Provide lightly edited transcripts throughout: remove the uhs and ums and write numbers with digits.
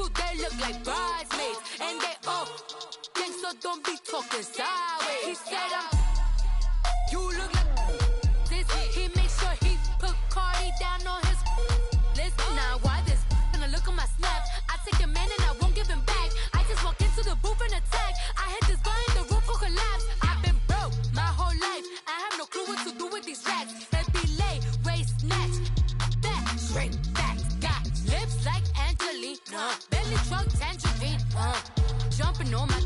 too, they look like bridesmaids. And they all think so, don't be talking sideways. He said you look like this. He made sure he put Cardi down on his list. Now why this gonna look at my snap? I take a man and I won't give him back. I just walk into the booth and attack. I hit this guy in the roof will collapse. I've been broke my whole life. I have no clue what to do with these racks. They be late, waist snatch, back, straight back. Got lips like Angelina, belly truck tangerine, jumping on my,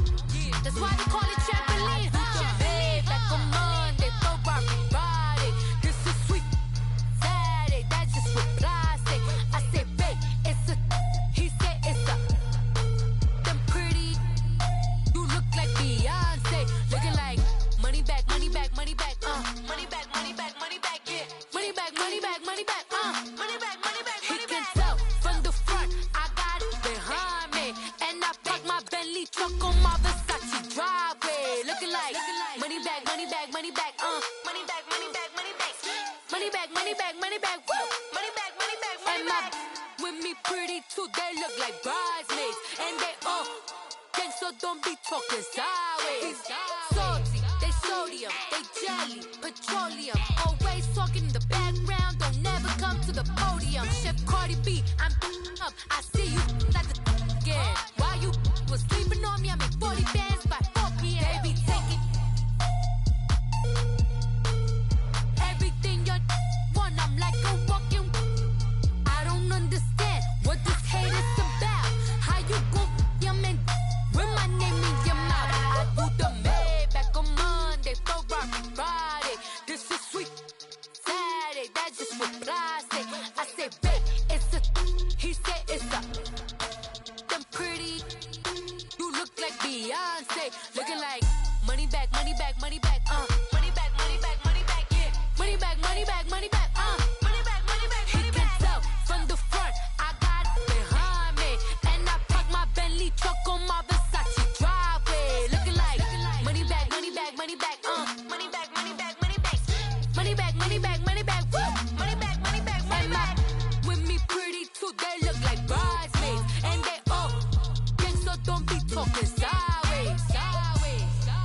that's why they call it trampoline. Babe, like a Monday, throw body. This is sweet Saturday, that's just with plastic. I say, babe, it's a, he said it's a, them pretty, you look like Beyonce, looking like money back, money back, money back, money back, money back, money back, yeah, money back, money back, money back, money back, money back. He can tell from the front, I got it behind me, and I park my Bentley truck on my Versace driveway, looking like money back, money back, money back, money back, money back, money back, money back, money back, money back, woo, money back, money back, money back. With me pretty too, they look like bridesmaids, and they all think so, don't be talking sideways. Salty, they sodium, they jelly, petroleum, always talking in the background, don't never come to the podium. Chef Cardi B, I'm up, I see you like the again. While you was sleeping on me, I make 40 bands by 4 p.m. They be taking everything you want, I'm like a walking. I don't understand what this hate is about. How you gon' your man with my name in your mouth? I do the Maybach on Monday, throw Friday. This is sweet Saturday, that's just with plastic. I say, babe, it's a, he said it's a, them pretty, you look like Beyonce, looking like money back, money back, money back, money back, money back, money back, yeah, money back, money back, money back, money back, money back, money back. He can tell from the front, I got it behind me, and I park my Bentley truck on my Versace driveway, looking like money back, money back, money back, money back, money back, money back, money back, money back, money back, woo, money back, money back, money back. With me pretty too, they look like bridesmaids, and they all think so, don't be talking sideways, sideways, sideways.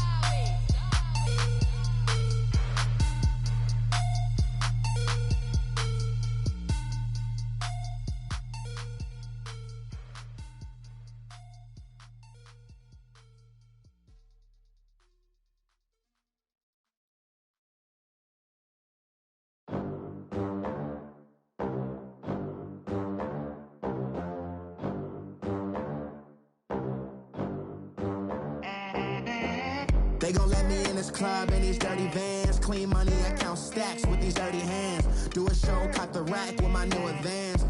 They gon' let me in this club in these dirty vans. Clean money, I count stacks with these dirty hands. Do a show, cut the rack with my new advance.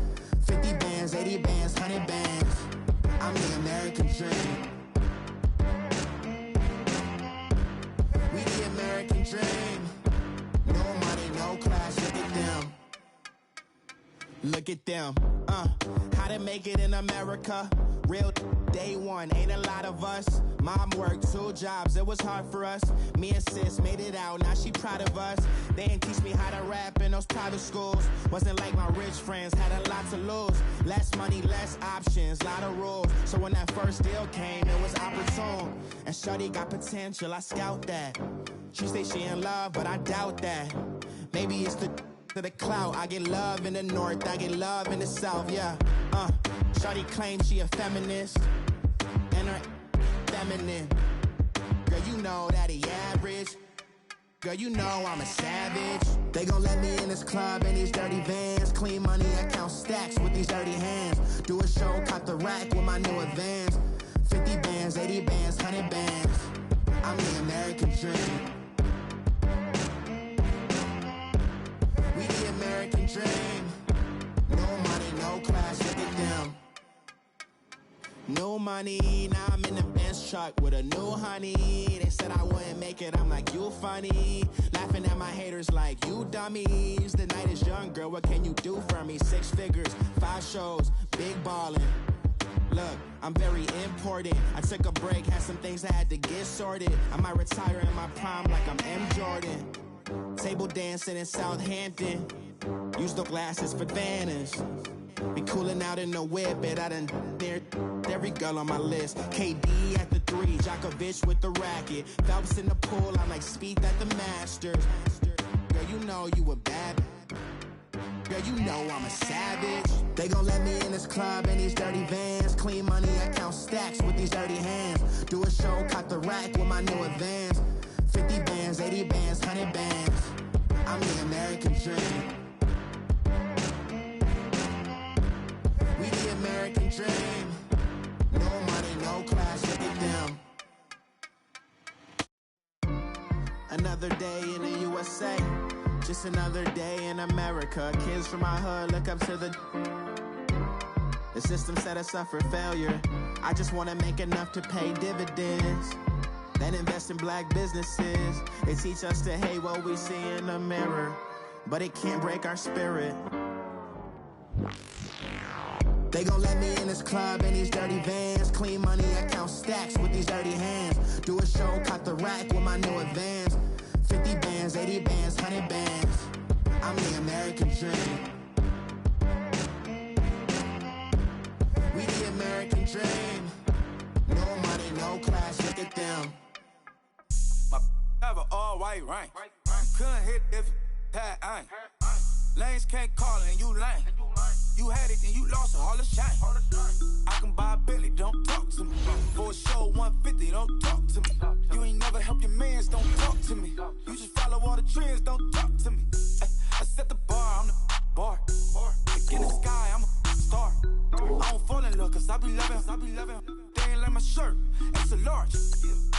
50 bands, 80 bands, 100 bands. I'm the American dream. We the American dream. No money, no class, look at them. Look at them, how to make it in America. Real day one, ain't a lot of us. Mom worked 2 jobs, it was hard for us. Me and sis made it out, now she proud of us. They didn't teach me how to rap in those private schools. Wasn't like my rich friends, had a lot to lose. Less money, less options, lot of rules. So when that first deal came, it was opportune. And shorty got potential, I scout that. She say she in love, but I doubt that. Maybe it's the to the clout. I get love in the north, I get love in the south, yeah. Shorty claims she a feminist, and her feminine. Girl, you know that he average. Girl, you know I'm a savage. They gon' let me in this club in these dirty vans. Clean money, I count stacks with these dirty hands. Do a show, cut the rack with my new advance. 50 bands, 80 bands, 100 bands. I'm the American dream. We the American dream. No money, no class, look at them. No money, now I'm in the Benz truck with a new honey. They said I wouldn't make it, I'm like, you funny. Laughing at my haters like, you dummies. The night is young, girl, what can you do for me? 6 figures, 5 shows, big ballin'. Look, I'm very important. I took a break, had some things I had to get sorted. I might retire in my prime like I'm M. Jordan. Table dancing in Southampton. Use the glasses for Vannas. Be cooling out in the whip, but I done near girl on my list. KD at the 3, Djokovic with the racket. Phelps in the pool, I'm like Spieth at the Masters. Girl, you know you a bad. Girl, you know I'm a savage. They gon' let me in this club in these dirty vans. Clean money, I count stacks with these dirty hands. Do a show, cop the rack with my new advance. 50 bands, 80 bands, 100 bands. I'm the American dream. We the American dream. No money, no class, look at them. Another day in the USA. Just another day in America. Kids from my hood look up to the system set us up for failure. I just wanna make enough to pay dividends. Then invest in black businesses. They teach us to hate what we see in the mirror, but it can't break our spirit. They gon' let me in this club in these dirty vans. Clean money, I count stacks with these dirty hands. Do a show, cop the rack with my new advance. 50 bands, 80 bands, 100 bands. I'm the American dream. We the American dream. No money, no class, look at them. My have an all-white rank. Couldn't hit if you had ain't. Lanes can't call and you lame. You had it and you lost all the shine. I can buy a Bentley, don't talk to me. For a show 150, don't talk to me. You ain't never help your mans, don't talk to me. You just follow all the trends, don't talk to me. I set the bar, I'm the bar. In the sky, I'm a star. I don't fall in love, cause I be loving. They ain't like my shirt, it's a large.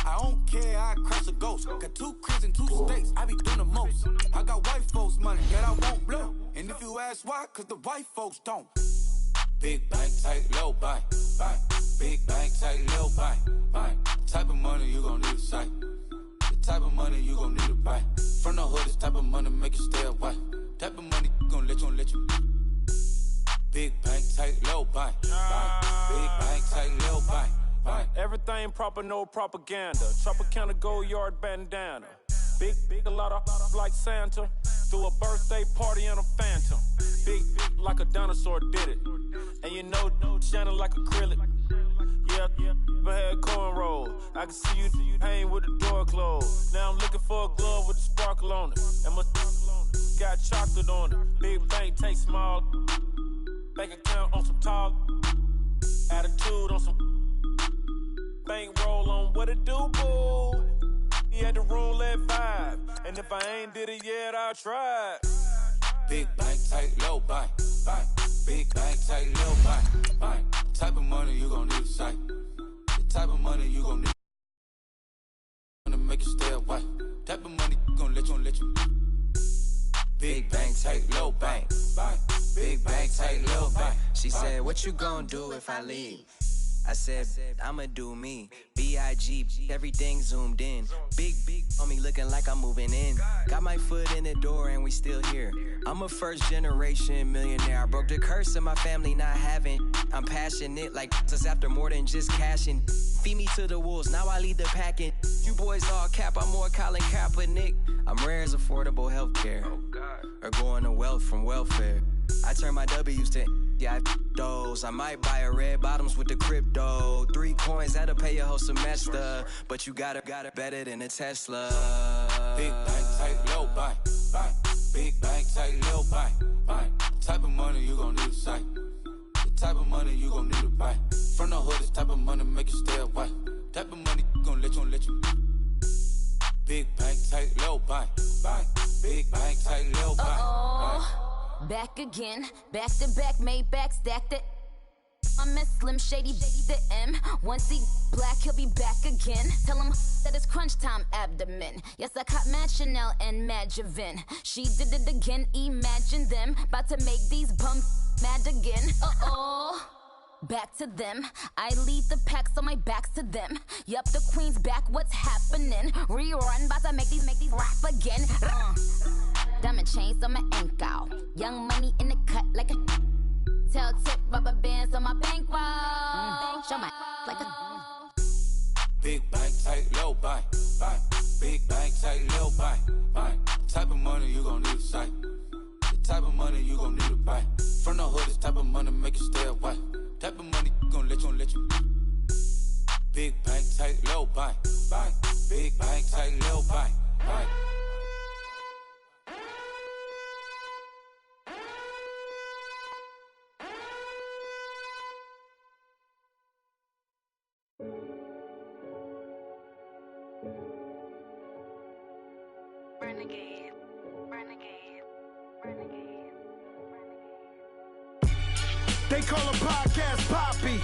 I don't care, I crash a ghost. Got 2 cribs in 2 states, I be doing the most. I got white folks money that I won't blow. And if you ask why, cause the white folks don't. Big bank, tight, low bank, bank. Big bank, tight, low bank, bank. Type of money you gon' need a sight. The type of money you gon' need to buy. From the hood, this type of money make you stay away. Type of money gon' let you. Big bank, tight, low bank, bank. Big bank, tight, low bank, bank. Everything proper, no propaganda. Tropicana gold yard bandana. Big, a lot of like Santa. Threw a birthday party in a phantom. Big like a dinosaur did it. And you know, shining like acrylic. Yeah, I had cornrow. I can see you hang with the door closed. Now I'm looking for a glove with a sparkle on it. And my got chocolate on it. Big bank, take small. Bank account on some tall. Attitude on some. Bank roll on what it do, boo. He had the roulette vibe. And if I ain't did it yet, I'll try. Big bank, tight, low bank, bank. Big bank, tight, low bank, bank. Type of money you gon' need a sight. The type of money you gon' need to make you stay away. Type of money gon' let you. Big bank, tight, low bank, bank. Big bank, tight, low bank. She said, what you gon' do if I leave? I said, I'ma do me. B.I.G. Everything zoomed in. Big on me looking like I'm moving in. Got my foot in the door and we still here. I'm a first generation millionaire. I broke the curse of my family not having. I'm passionate like us after more than just cashing. Feed me to the wolves, now I lead the packing. You boys all cap, I'm more Colin Kaepernick. I'm rare as affordable healthcare. Or going to wealth from welfare. I turn my W's to those. I might buy a red bottoms with the crypto. 3 coins, that'll pay your whole semester. But you got it better than a Tesla. Big bank, tight, low bank, bank. Big bank, tight, low bank, bank. Type of money you gon' need a sight. The type of money you gon' need to buy. From the hood, this type of money make you stay away. Type of money gon' let you. Big bank, tight, low bank, bank. Big bank, tight, low bank, bank. Back again, back to back, made back, stacked it. I'm a Slim Shady, the M. Once he black, he'll be back again. Tell him that it's crunch time abdomen. Yes, I caught Mad Chanel and Mad Javin. She did it again, imagine them. About to make these bums mad again. Uh-oh. Back to them. I lead the pack, so my back's to them. Yup, the queen's back, what's happening? Rerun, about to make these rap again. Diamond chains on my ankle. Young money in the cut like a tail tip, rubber bands on my bankroll. Show my like a Big bank, tight, low bank, bank. Big bank, tight, low bank, bank. Type of money you gon' need a sight. The type of money you gon' need to buy. From the hood, this type of money make you stay away. Type of money gon' let you. Big bank, take little bank. Bank. Big bank, take little bank. Bank. Renegade, renegade, renegade, renegade. They call a podcast Poppy.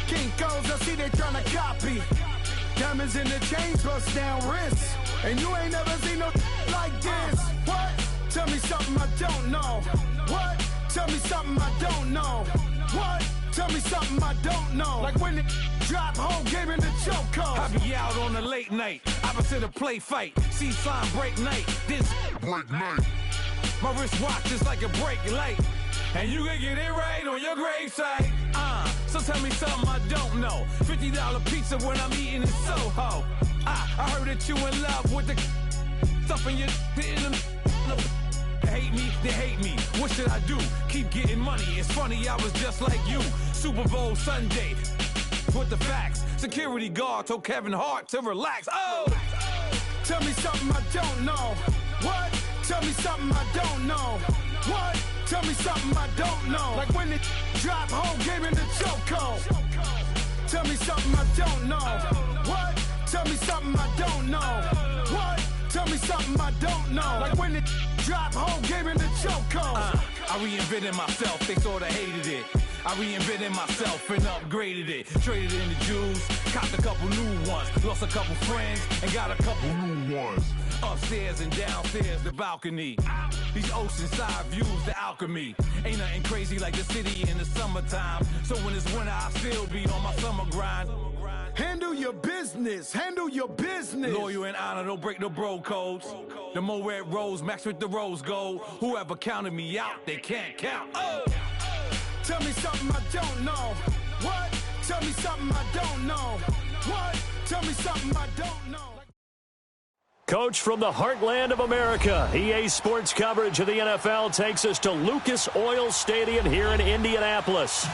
Kinkos, I see they tryna copy. Diamonds in the chains, bust down wrists. And you ain't never seen no like this. What? Tell me something I don't know. What? Tell me something I don't know. What? Tell me something I don't know. Like when it drop, whole game in the chokehold. I be out on a late night, opposite a play fight. See sign break night, this break night. My wristwatch is like a brake light. And you can get it right on your gravesite. So tell me something I don't know. $50 pizza when I'm eating in Soho. I heard that you in love with the stuff in your They hate me, they hate me. What should I do? Keep getting money. It's funny, I was just like you. Super Bowl Sunday. With the facts. Security guard told Kevin Hart to relax. Oh! Tell me something I don't know. What? Tell me something I don't know. What? Tell me something I don't know. Like when it drop, whole game in the chokehold. Tell me something I don't know. What? Tell me something I don't know. What? Tell me something I don't know. Like when it drop, whole game in the chokehold. I reinvented myself, they sorta hated it. I reinvented myself and upgraded it. Traded in the Jews, copped a couple new ones. Lost a couple friends and got a couple new ones. Upstairs and downstairs, the balcony. These oceanside views, the alchemy. Ain't nothing crazy like the city in the summertime. So when it's winter, I still be on my summer grind. Handle your business. Handle your business. Loyal and honor, don't break no bro codes. The more red rose, max with the rose gold. Whoever counted me out, they can't count. Oh! Tell me something I don't know. What? Tell me something I don't know. What? Tell me something I don't know. Coach from the heartland of America, EA Sports coverage of the NFL takes us to Lucas Oil Stadium here in Indianapolis.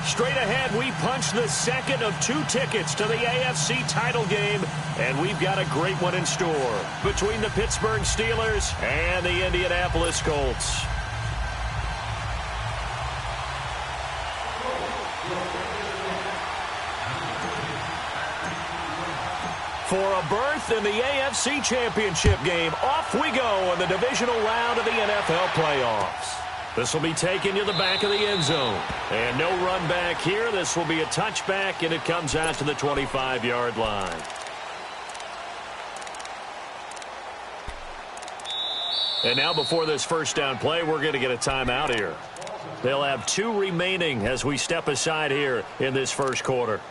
Straight ahead, we punch the second of 2 tickets to the AFC title game, and we've got a great one in store between the Pittsburgh Steelers and the Indianapolis Colts. For a berth in the AFC Championship game, off we go in the divisional round of the NFL playoffs. This will be taken to the back of the end zone. And no run back here. This will be a touchback, and it comes out to the 25-yard line. And now before this first down play, we're going to get a timeout here. They'll have 2 remaining as we step aside here in this first quarter.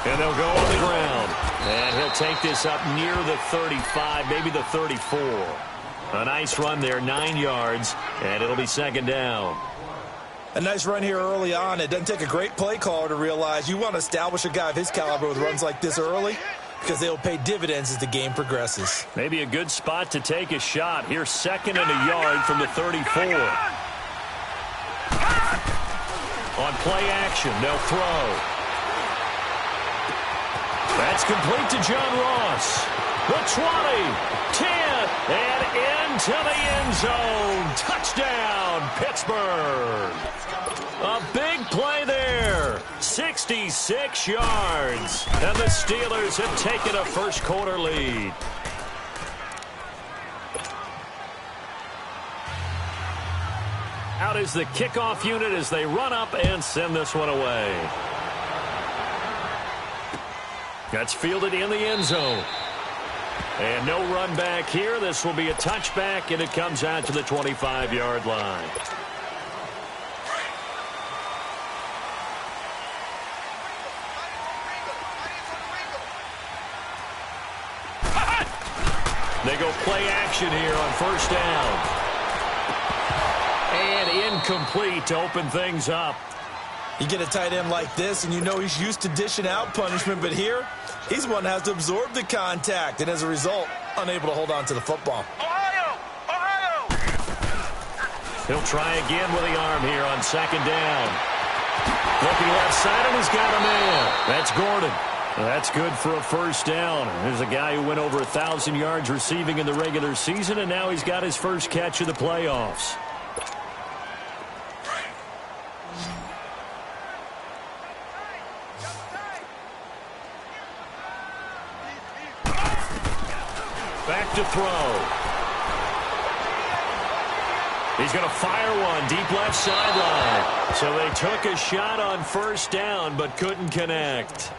And they'll go on the ground. And he'll take this up near the 35, maybe the 34. A nice run there, 9 yards, and it'll be second down. A nice run here early on. It doesn't take a great play caller to realize you want to establish a guy of his caliber with runs like this early because they'll pay dividends as the game progresses. Maybe a good spot to take a shot. Here's second and a yard from the 34. On play action, they'll throw. That's complete to John Ross. The 20, 10, and into the end zone. Touchdown, Pittsburgh. A big play there. 66 yards. And the Steelers have taken a first quarter lead. Out is the kickoff unit as they run up and send this one away. That's fielded in the end zone. And no run back here. This will be a touchback, and it comes out to the 25-yard line. They go play action here on first down. incomplete to open things up. You get a tight end like this, and you know he's used to dishing out punishment, but here, he's one that has to absorb the contact, and as a result, unable to hold on to the football. He'll try again with the arm here on second down. Looking left side, and he's got a man. That's Gordon. That's good for a first down. There's a guy who went over 1,000 yards receiving in the regular season, and now he's got his first catch of the playoffs. Back to throw. He's going to fire one deep left sideline. So they took a shot on first down but couldn't connect.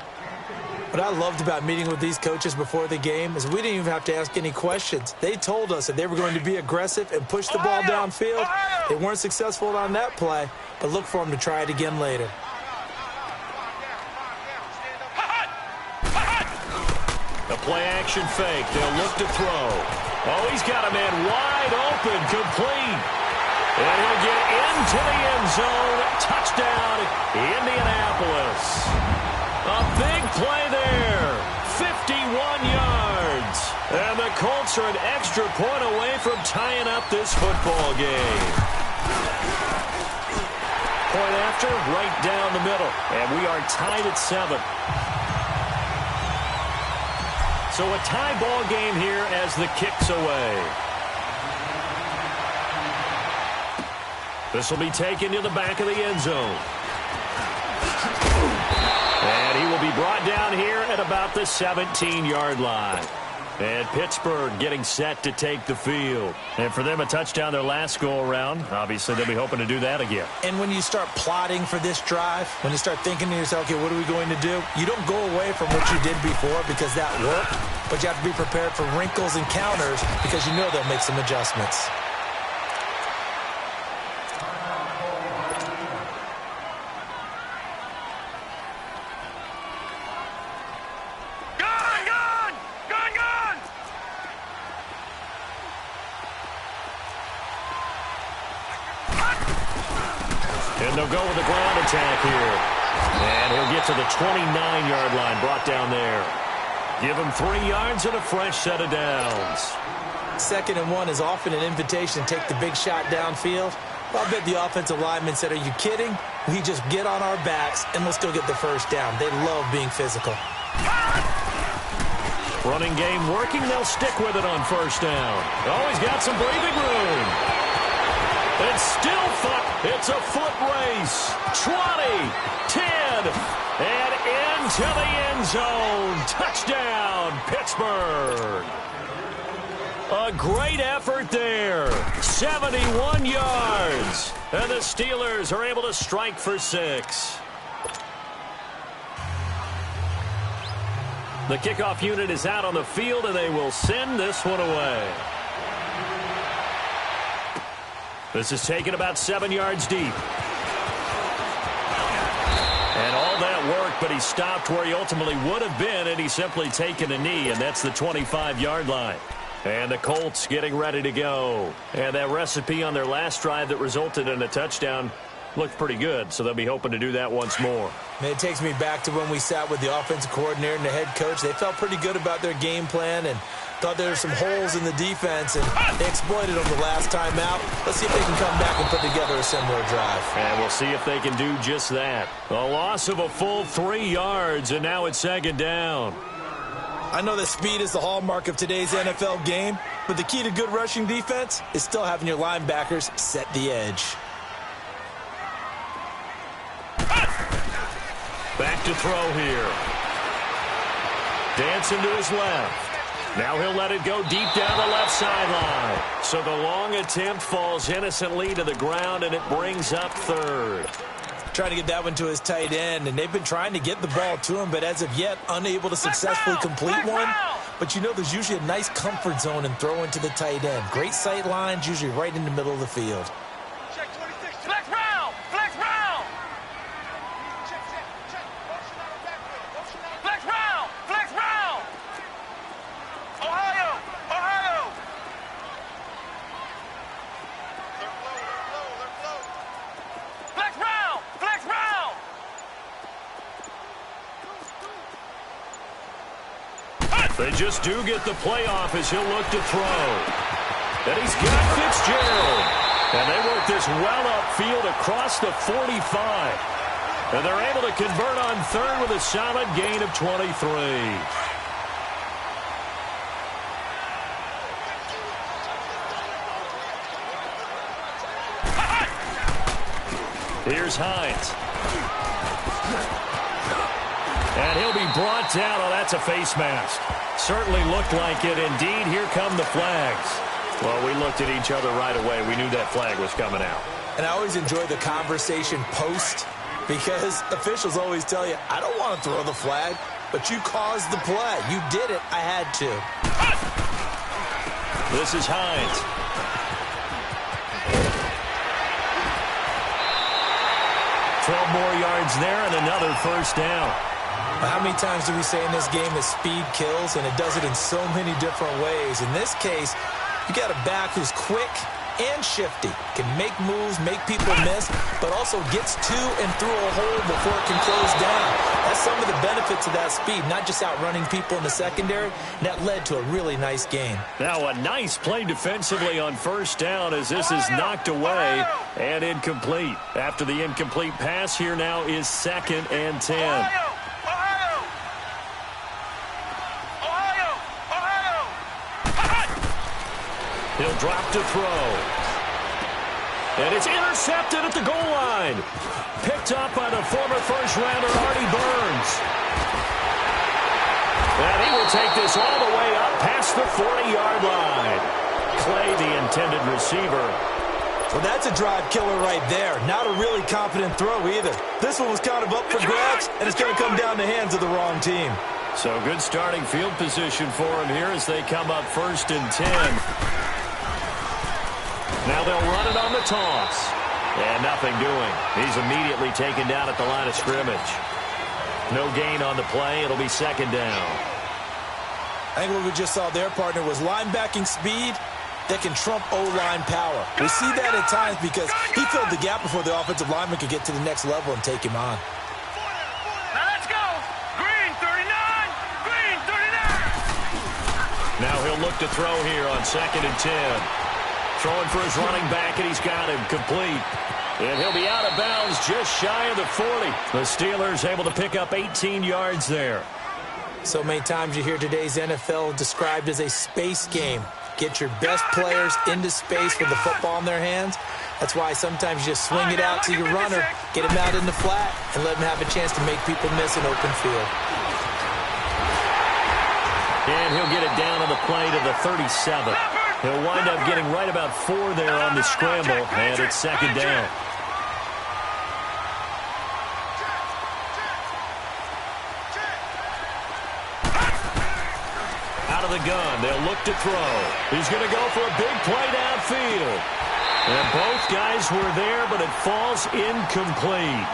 What I loved about meeting with these coaches before the game is we didn't even have to ask any questions. They told us that they were going to be aggressive and push the ball downfield. They weren't successful on that play, but look for them to try it again later. The play action fake. They'll look to throw. Oh, he's got a man wide open, complete. And he'll get into the end zone. Touchdown, Indianapolis. A big play there. 51 yards. And the Colts are an extra point away from tying up this football game. Point after, right down the middle. And we are tied at 7. So a tie ball game here as the kick's away. This will be taken to the back of the end zone. And he will be brought down here at about the 17-yard line. And Pittsburgh getting set to take the field. And for them, a touchdown their last go-around. Obviously, they'll be hoping to do that again. And when you start plotting for this drive, when you start thinking to yourself, okay, what are we going to do? You don't go away from what you did before because that worked, but you have to be prepared for wrinkles and counters because you know they'll make some adjustments. And they'll go with the ground attack here. And he'll get to the 29-yard line, brought down there. Give him 3 yards and a fresh set of downs. 2nd and 1 is often an invitation to take the big shot downfield. Well, I bet the offensive lineman said, are you kidding? We just get on our backs and let's go get the first down. They love being physical. Running game working. They'll stick with it on first down. Oh, he's got some breathing room. It's still it's a foot race. 20, 10, and into the end zone. Touchdown, Pittsburgh. A great effort there. 71 yards. And the Steelers are able to strike for 6. The kickoff unit is out on the field, and they will send this one away. This is taken about 7 yards deep. And all that work, but he stopped where he ultimately would have been, and he's simply taken a knee, and that's the 25-yard line. And the Colts getting ready to go. And that recipe on their last drive that resulted in a touchdown looked pretty good, so they'll be hoping to do that once more. Man, it takes me back to when we sat with the offensive coordinator and the head coach. They felt pretty good about their game plan and thought there were some holes in the defense, and they exploited them the last time out. Let's see if they can come back and put together a similar drive. And we'll see if they can do just that. A loss of a full 3 yards, and now it's 2nd down. I know that speed is the hallmark of today's NFL game, but the key to good rushing defense is still having your linebackers set the edge. Back to throw here. Dancing to his left. Now he'll let it go deep down the left sideline. So the long attempt falls innocently to the ground, and it brings up 3rd. Trying to get that one to his tight end, and they've been trying to get the ball to him, but as of yet, unable to successfully complete one. But you know there's usually a nice comfort zone in throwing to the tight end. Great sight lines, usually right in the middle of the field. Check 26. Flex round! Flex round! Flex round! Flex round! Ohio! Ohio! They're low. They just do get the playoff as he'll look to throw. And he's got Fitzgerald. And they work this well upfield across the 45. And they're able to convert on third with a solid gain of 23. Here's Hines. And he'll be brought down. Oh, that's a face mask. Certainly looked like it. Indeed, here come the flags. Well, we looked at each other right away. We knew that flag was coming out. And I always enjoy the conversation post because officials always tell you, I don't want to throw the flag, but you caused the play. You did it. I had to. This is Hines. More yards there and another first down. How many times do we say in this game that speed kills, and it does it in so many different ways? In this case, you got a back who's quick and shifty, can make moves, make people miss, but also gets to and through a hole before it can close down. That's some of the benefits of that speed, not just outrunning people in the secondary. And that led to a really nice gain. Now a nice play defensively on first down as this is knocked away and incomplete. After the incomplete pass, here now is 2nd and 10. He'll drop to throw. And it's intercepted at the goal line. Picked up by the former first-rounder Artie Burns. And he will take this all the way up past the 40-yard line. Clay, the intended receiver. Well, that's a drive killer right there. Not a really confident throw either. This one was kind of up for grabs, and it's going to come down the hands of the wrong team. So good starting field position for him here as they come up 1st and 10. Now they'll run it on the toss. And nothing doing. He's immediately taken down at the line of scrimmage. No gain on the play. It'll be 2nd down. I think what we just saw there, partner, was linebacking speed that can trump O-line power. We see that at times because he filled the gap before the offensive lineman could get to the next level and take him on. Now let's go. Green 39. Green 39. Now he'll look to throw here on 2nd and 10. Throwing for his running back, and he's got him complete. And he'll be out of bounds just shy of the 40. The Steelers able to pick up 18 yards there. So many times you hear today's NFL described as a space game. Get your best players into space with the football in their hands. That's why sometimes you just swing it out to your runner, get him out in the flat, and let him have a chance to make people miss an open field. And he'll get it down on the play to the 37. He'll wind up getting right about 4 there on the scramble, and it's 2nd down. Out of the gun, they'll look to throw. He's going to go for a big play downfield. And both guys were there, but it falls incomplete.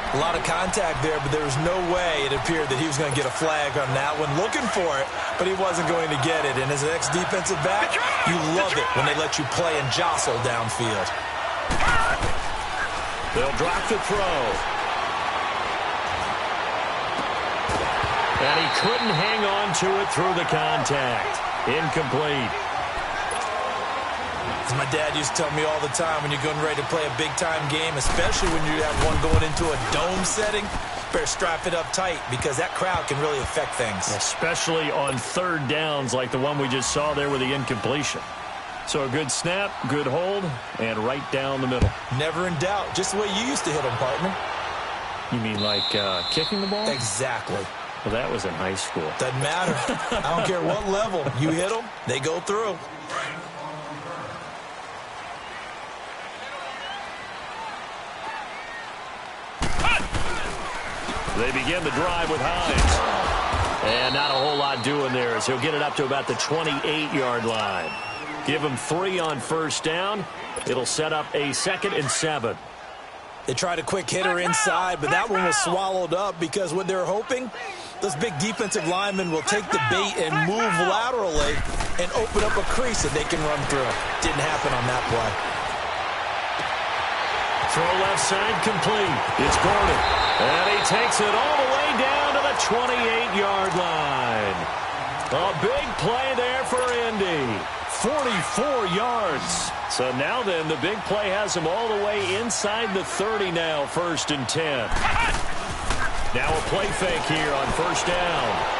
A lot of contact there, but there was no way it appeared that he was going to get a flag on that one. Looking for it, but he wasn't going to get it. And as an ex-defensive back, you love it when they let you play and jostle downfield. They'll drop the throw. And he couldn't hang on to it through the contact. Incomplete. As my dad used to tell me all the time, when you're getting ready to play a big-time game, especially when you have one going into a dome setting, better strap it up tight because that crowd can really affect things. Especially on 3rd downs like the one we just saw there with the incompletion. So a good snap, good hold, and right down the middle. Never in doubt. Just the way you used to hit them, partner. You mean like kicking the ball? Exactly. Well, that was in high school. Doesn't matter. I don't care what level. You hit them, they go through. They begin the drive with Hines. And not a whole lot doing there as he'll get it up to about the 28-yard line. Give him 3 on 1st down. It'll set up a 2nd and 7. They tried a quick hitter inside, but that one was swallowed up because what they're hoping, those big defensive linemen will take the bait and move laterally and open up a crease that they can run through. Didn't happen on that play. Throw left side complete. It's Gordon. And he takes it all the way down to the 28-yard line. A big play there for Indy. 44 yards. So now then, the big play has him all the way inside the 30 now, 1st and 10. Now a play fake here on 1st down.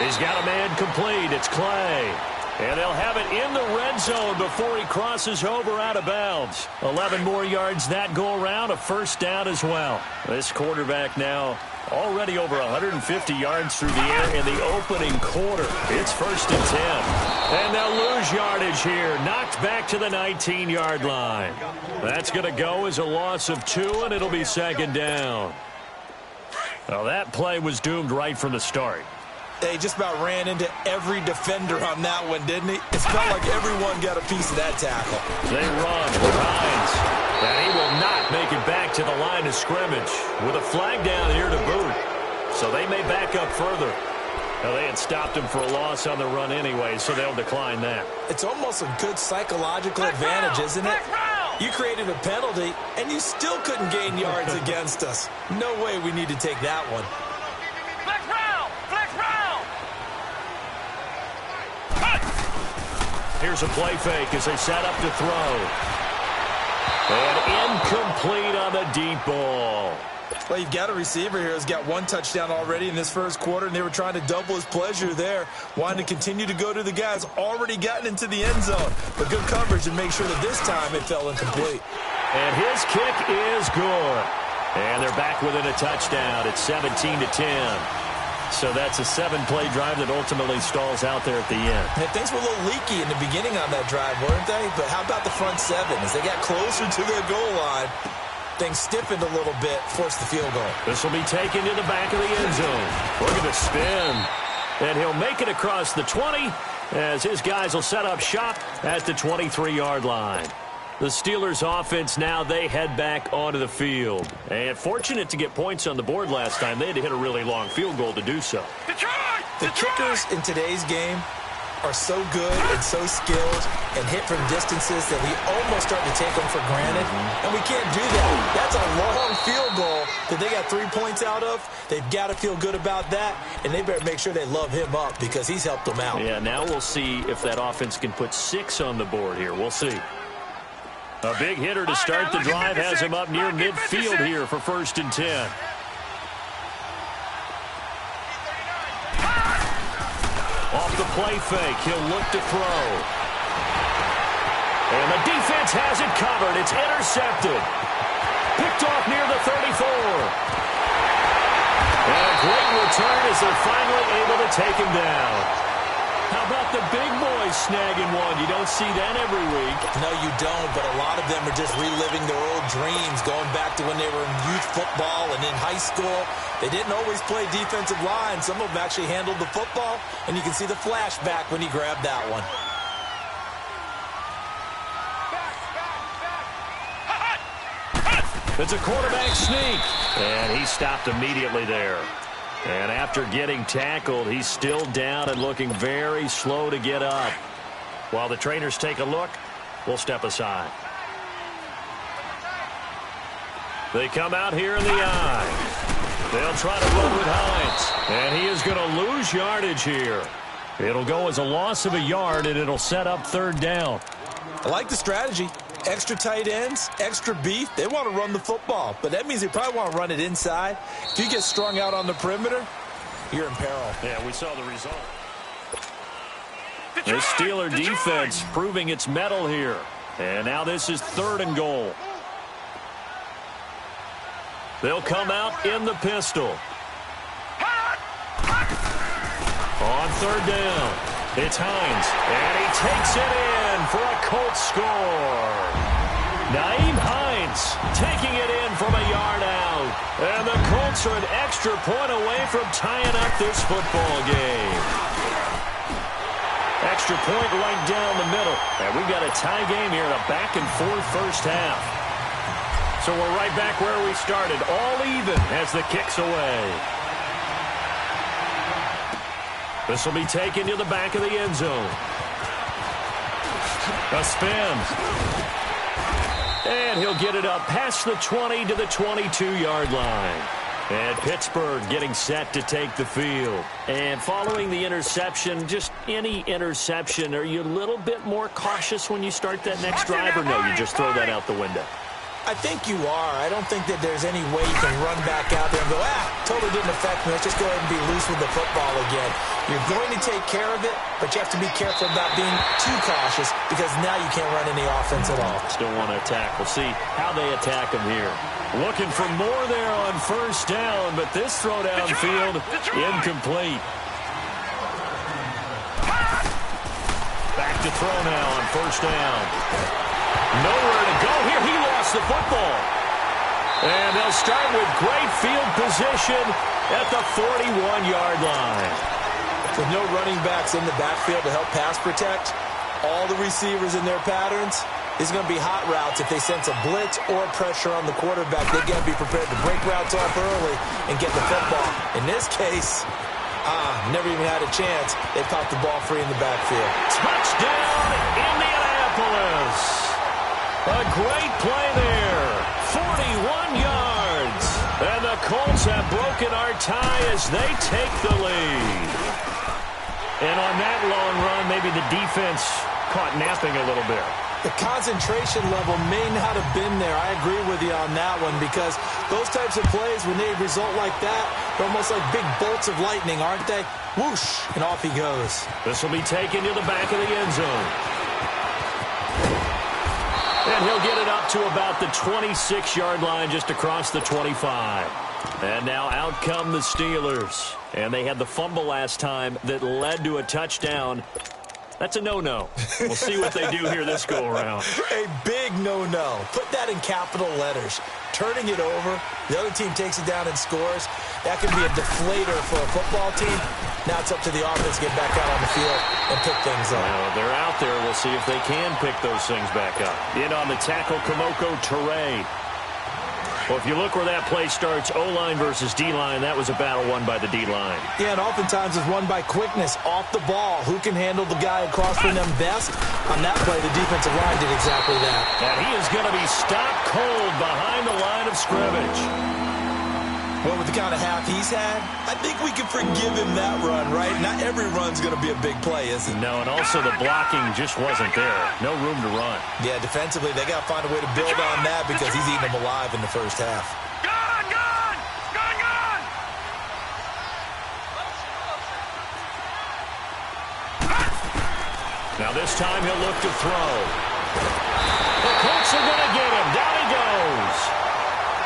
He's got a man complete. It's Clay. And they'll have it in the red zone before he crosses over out of bounds. 11 more yards that go around, a 1st down as well. This quarterback now already over 150 yards through the air in the opening quarter. It's 1st and 10. And they'll lose yardage here. Knocked back to the 19-yard line. That's going to go as a loss of 2, and it'll be 2nd down. Well, that play was doomed right from the start. They just about ran into every defender on that one, didn't he? It felt like everyone got a piece of that tackle. They run with Hines. And he will not make it back to the line of scrimmage with a flag down here to boot. So they may back up further. Now, they had stopped him for a loss on the run anyway, so they'll decline that. It's almost a good psychological advantage, isn't it? You created a penalty, and you still couldn't gain yards against us. No way we need to take that one. Here's a play fake as they set up to throw. And incomplete on the deep ball. Well, you've got a receiver here who's got 1 touchdown already in this 1st quarter, and they were trying to double his pleasure there, wanting to continue to go to the guys already gotten into the end zone. But good coverage and make sure that this time it fell incomplete. And his kick is good. And they're back within a touchdown. It's 17-10. So that's a 7-play drive that ultimately stalls out there at the end. And things were a little leaky in the beginning on that drive, weren't they? But how about the front 7? As they got closer to their goal line, things stiffened a little bit, forced the field goal. This will be taken to the back of the end zone. Look at the spin. And he'll make it across the 20 as his guys will set up shop at the 23-yard line. The Steelers offense now, they head back onto the field. And fortunate to get points on the board last time. They had to hit a really long field goal to do so. The kickers in today's game are so good and so skilled and hit from distances that we almost start to take them for granted. And we can't do that. That's a long field goal that they got 3 points out of. They've got to feel good about that, and they better make sure they love him up because he's helped them out. Yeah, now we'll see if that offense can put 6 on the board here. We'll see. A big hitter to start the drive has him up near midfield here for 1st and 10. Off the play fake, he'll look to throw. And the defense has it covered. It's intercepted. Picked off near the 34. And a great return as they're finally able to take him down. How about the big boys snagging one? You don't see that every week. No, you don't, but a lot of them are just reliving their old dreams, going back to when they were in youth football and in high school. They didn't always play defensive line. Some of them actually handled the football, and you can see the flashback when he grabbed that one. It's a quarterback sneak, and he stopped immediately there. And after getting tackled, he's still down and looking very slow to get up. While the trainers take a look, we'll step aside. They come out here in the eye. They'll try to run with Hines. And he is going to lose yardage here. It'll go as a loss of a yard, and it'll set up 3rd down. I like the strategy. Extra tight ends, extra beef. They want to run the football, but that means they probably want to run it inside. If you get strung out on the perimeter, you're in peril. Yeah, we saw the result. The Steeler defense proving its mettle here. And now this is 3rd and goal. They'll come out in the pistol. On 3rd down, it's Hines, and he takes it in for a Colts score. Nyheim Hines taking it in from a yard out. And the Colts are an extra point away from tying up this football game. Extra point right down the middle. And we've got a tie game here in a back-and-forth first half. So we're right back where we started, all even as the kick's away. This will be taken to the back of the end zone. A spin. And he'll get it up past the 20 to the 22-yard line. And Pittsburgh getting set to take the field. And following the interception, just any interception, are you a little bit more cautious when you start that next drive, or no, you just throw that out the window? I think you are. I don't think that there's any way you can run back out there and go, totally didn't affect me. Let's just go ahead and be loose with the football again. You're going to take care of it, but you have to be careful about being too cautious because now you can't run any offense at all. Still want to attack. We'll see how they attack them here. Looking for more there on first down, but this throw downfield incomplete. Back to throw now on first down. Nowhere to go here. He lost the football. And they'll start with great field position at the 41-yard line. With no running backs in the backfield to help pass protect, all the receivers in their patterns, these are going to be hot routes. If they sense a blitz or pressure on the quarterback, they've got to be prepared to break routes off early and get the football. In this case, never even had a chance. They popped the ball free in the backfield. Touchdown, Indianapolis. A great play there. 41 yards. And the Colts have broken our tie as they take the lead. And on that long run, maybe the defense caught napping a little bit. The concentration level may not have been there. I agree with you on that one because those types of plays, when they result like that, they're almost like big bolts of lightning, aren't they? Whoosh, and off he goes. This will be taken to the back of the end zone. And he'll get it up to about the 26-yard line, just across the 25. And now out come the Steelers. And they had the fumble last time that led to a touchdown. That's a no-no. We'll see what they do here this go-around. A big no-no. Put that in capital letters. Turning it over, the other team takes it down and scores. That can be a deflator for a football team. Now it's up to the offense to get back out on the field and pick things up. Well, they're out there. We'll see if they can pick those things back up. In on the tackle, Kamoko Toure. Well, if you look where that play starts, O-line versus D-line, that was a battle won by the D-line. Yeah, and oftentimes it's won by quickness off the ball. Who can handle the guy across from them best? On that play, the defensive line did exactly that. And he is going to be stopped cold behind the line of scrimmage. Well, with the kind of half he's had, I think we can forgive him that run, right? Not every run's going to be a big play, is it? No, and also the blocking just wasn't there. No room to run. Yeah, defensively, they got to find a way to build on that because he's eating them alive in the first half. Gone! Now this time he'll look to throw. The Colts are going to get him. Down he goes.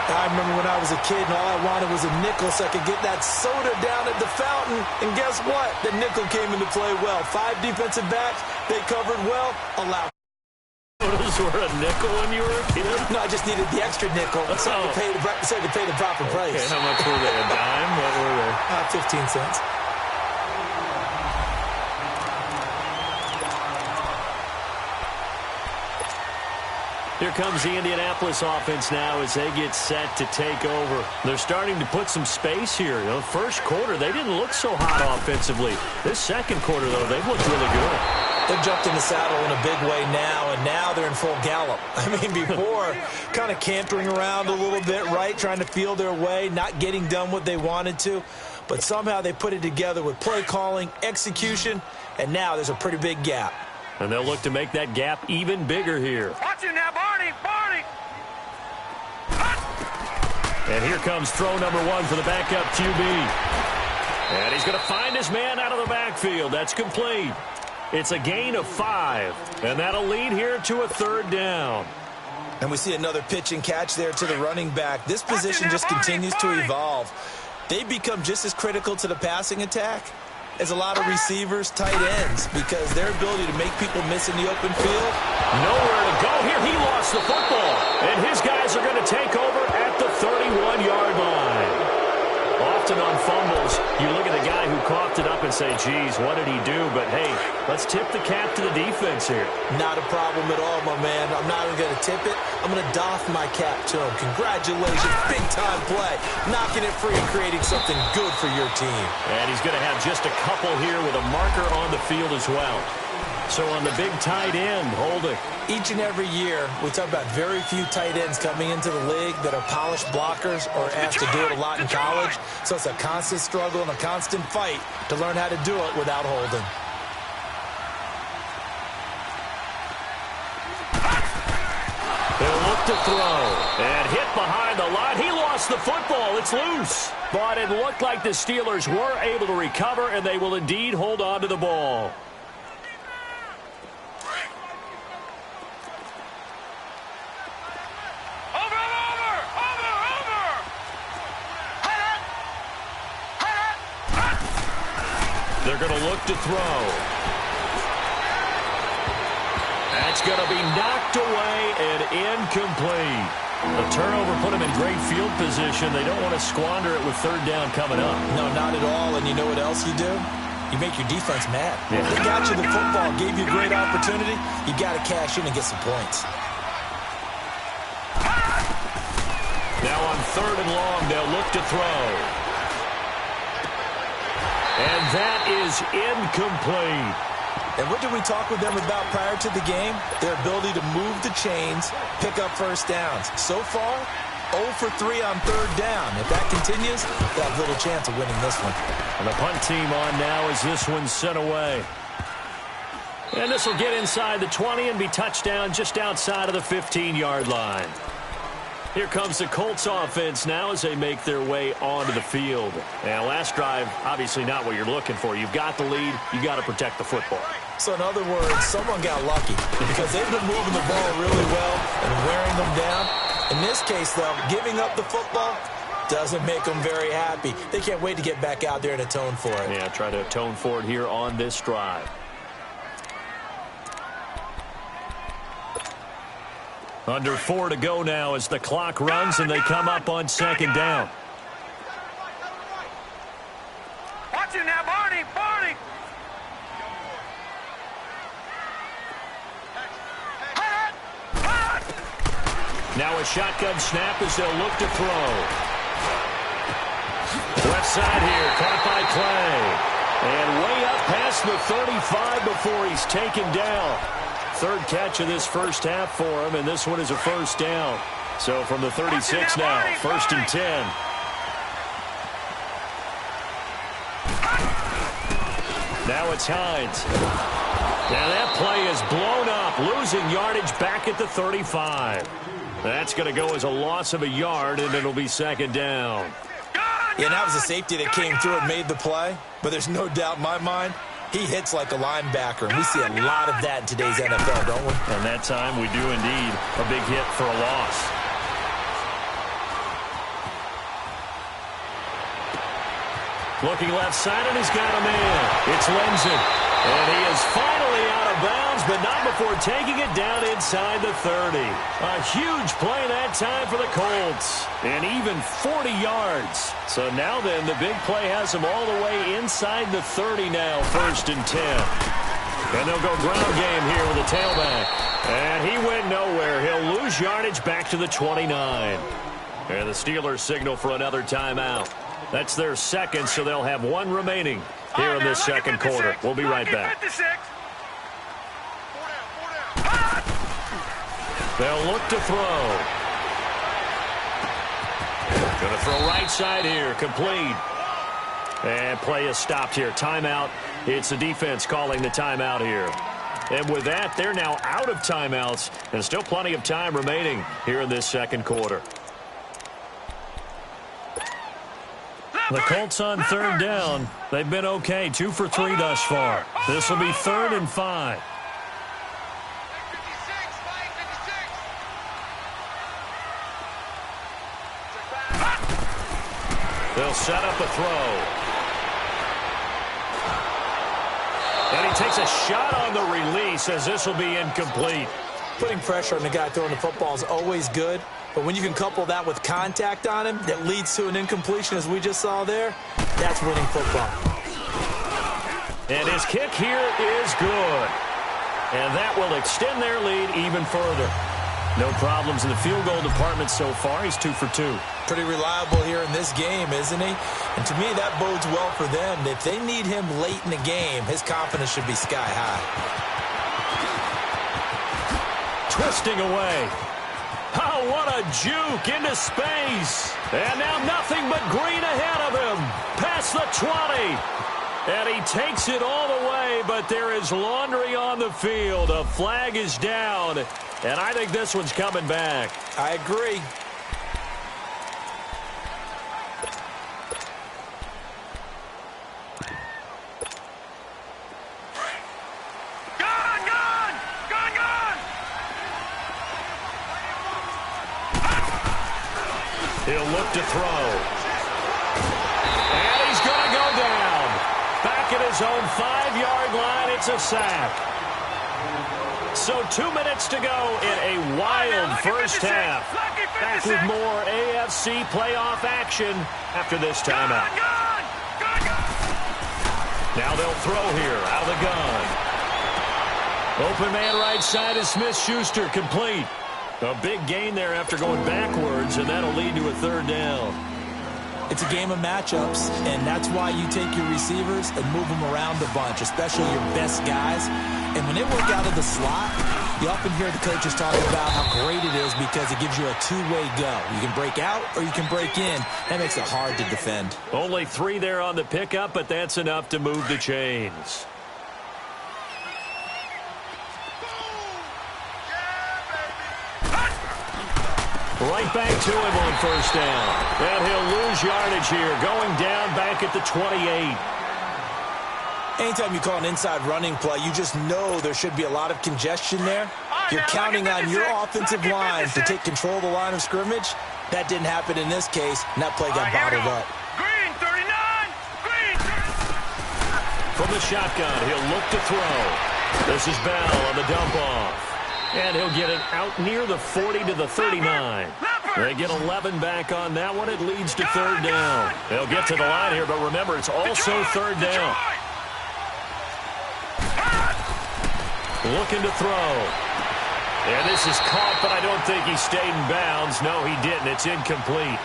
I remember when I was a kid and all I wanted was a nickel so I could get that soda down at the fountain. And guess what? The nickel came into play well. 5 defensive backs. They covered well. Allowed. Those were a nickel when you were a kid? No, I just needed the extra nickel so I could pay the proper price. Okay, how much were they? A dime? What were they? 15 cents. Here comes the Indianapolis offense now as they get set to take over. They're starting to put some space here. You know, first quarter, they didn't look so hot offensively. This second quarter, though, they've looked really good. They've jumped in the saddle in a big way now, and now they're in full gallop. I mean, before, kind of cantering around a little bit, right, trying to feel their way, not getting done what they wanted to. But somehow they put it together with play calling, execution, and now there's a pretty big gap. And they'll look to make that gap even bigger here. Watch it now, Barney! And here comes throw number 1 for the backup QB. And he's going to find his man out of the backfield. That's complete. It's a gain of 5. And that'll lead here to a 3rd down. And we see another pitch and catch there to the running back. This position just continues to evolve. They become just as critical to the passing attack as a lot of receivers, tight ends, because their ability to make people miss in the open field. Nowhere to go here. He lost the football. And his guys are going to take over at the 31-yard line. Often on fumbles, you look at the guy who coughed it up and say, geez, what did he do? But, hey, let's tip the cap to the defense here. Not a problem at all, my man. I'm not even going to tip it. I'm going to doff my cap to him. Congratulations. Big-time play. Knocking it free and creating something good for your team. And he's going to have just a couple here with a marker on the field as well. So on the big tight end, holding. Each and every year, we talk about very few tight ends coming into the league that are polished blockers or asked to do it a lot in college. So it's a constant struggle and a constant fight to learn how to do it without holding. He'll look to throw. And hit behind the line. He lost the football. It's loose. But it looked like the Steelers were able to recover, and they will indeed hold on to the ball. They're going to look to throw. That's going to be knocked away and incomplete. The turnover put them in great field position. They don't want to squander it with third down coming up. No, not at all. And you know what else you do? You make your defense mad. Yeah. They got you the football, gave you a great opportunity. You got to cash in and get some points. Now on third and long, they'll look to throw. And that is incomplete. And what did we talk with them about prior to the game? Their ability to move the chains, pick up first downs. So far, 0 for 3 on third down. If that continues, they'll have little chance of winning this one. And the punt team on now as this one's sent away. And this will get inside the 20 and be touchdown just outside of the 15-yard line. Here comes the Colts offense now as they make their way onto the field. And last drive, obviously not what you're looking for. You've got the lead. You've got to protect the football. So in other words, someone got lucky because they've been moving the ball really well and wearing them down. In this case, though, giving up the football doesn't make them very happy. They can't wait to get back out there and atone for it. Yeah, try to atone for it here on this drive. Under 4 to go now as the clock runs and they come up on second down. Watch it now, Barney! Barney! Now a shotgun snap as they'll look to throw. Left side here, caught by Clay. And way up past the 35 before he's taken down. Third catch of this first half for him, and this one is a first down. So from the 36 now, first and 10. Now it's Hines. Now that play is blown up, losing yardage back at the 35. That's going to go as a loss of a yard, and it'll be second down. Yeah, that was a safety that came through and made the play, but there's no doubt in my mind, he hits like a linebacker, and we see a lot of that in today's NFL, don't we? And that time we do indeed. A big hit for a loss. Looking left side, and he's got him in. It's Lenzen. And he is finally out of bounds, but not before taking it down inside the 30. A huge play that time for the Colts. And even 40 yards. So now then, the big play has him all the way inside the 30 now, first and 10. And they'll go ground game here with a tailback. And he went nowhere. He'll lose yardage back to the 29. And the Steelers signal for another timeout. That's their second, so they'll have one remaining here in this second quarter. We'll be right back. They'll look to throw. Going to throw right side here, complete. And play is stopped here. Timeout. It's the defense calling the timeout here. And with that, they're now out of timeouts, and still plenty of time remaining here in this second quarter. The Colts on third down. They've been okay. 2 for 3 thus far. This will be 3rd and 5. They'll set up a throw. And he takes a shot on the release as this will be incomplete. Putting pressure on the guy throwing the football is always good. But when you can couple that with contact on him that leads to an incompletion, as we just saw there, that's winning football. And his kick here is good. And that will extend their lead even further. No problems in the field goal department so far. He's 2 for 2. Pretty reliable here in this game, isn't he? And to me, that bodes well for them. If they need him late in the game, his confidence should be sky high. twisting away. Oh, what a juke into space. And now nothing but green ahead of him. Past the 20. And he takes it all the way, but there is laundry on the field. A flag is down, and I think this one's coming back. I agree. He'll look to throw. And he's going to go down. Back at his own 5-yard line, it's a sack. So 2 minutes to go in a wild first half. Back with more AFC playoff action after this timeout. Now they'll throw here out of the gun. Open man right side is Smith-Schuster, complete. A big gain there after going backwards, and that'll lead to a third down. It's a game of matchups, and that's why you take your receivers and move them around a bunch, especially your best guys. And when they work out of the slot, you often hear the coaches talk about how great it is because it gives you a two-way go. You can break out or you can break in. That makes it hard to defend. Only 3 there on the pickup, but that's enough to move the chains. Right back to him on first down. And he'll lose yardage here, going down back at the 28. Anytime you call an inside running play, you just know there should be a lot of congestion there. You're counting on your offensive line to take control of the line of scrimmage. That didn't happen in this case, and that play got bottled up. Green 39! Green! From the shotgun, he'll look to throw. This is Bell on the dump off. And he'll get it out near the 40 to the 39. They get 11 back on that one. It leads to third down. They'll get to the line here, but remember, it's also third down. Looking to throw. And this is caught, but I don't think he stayed in bounds. No, he didn't. It's incomplete.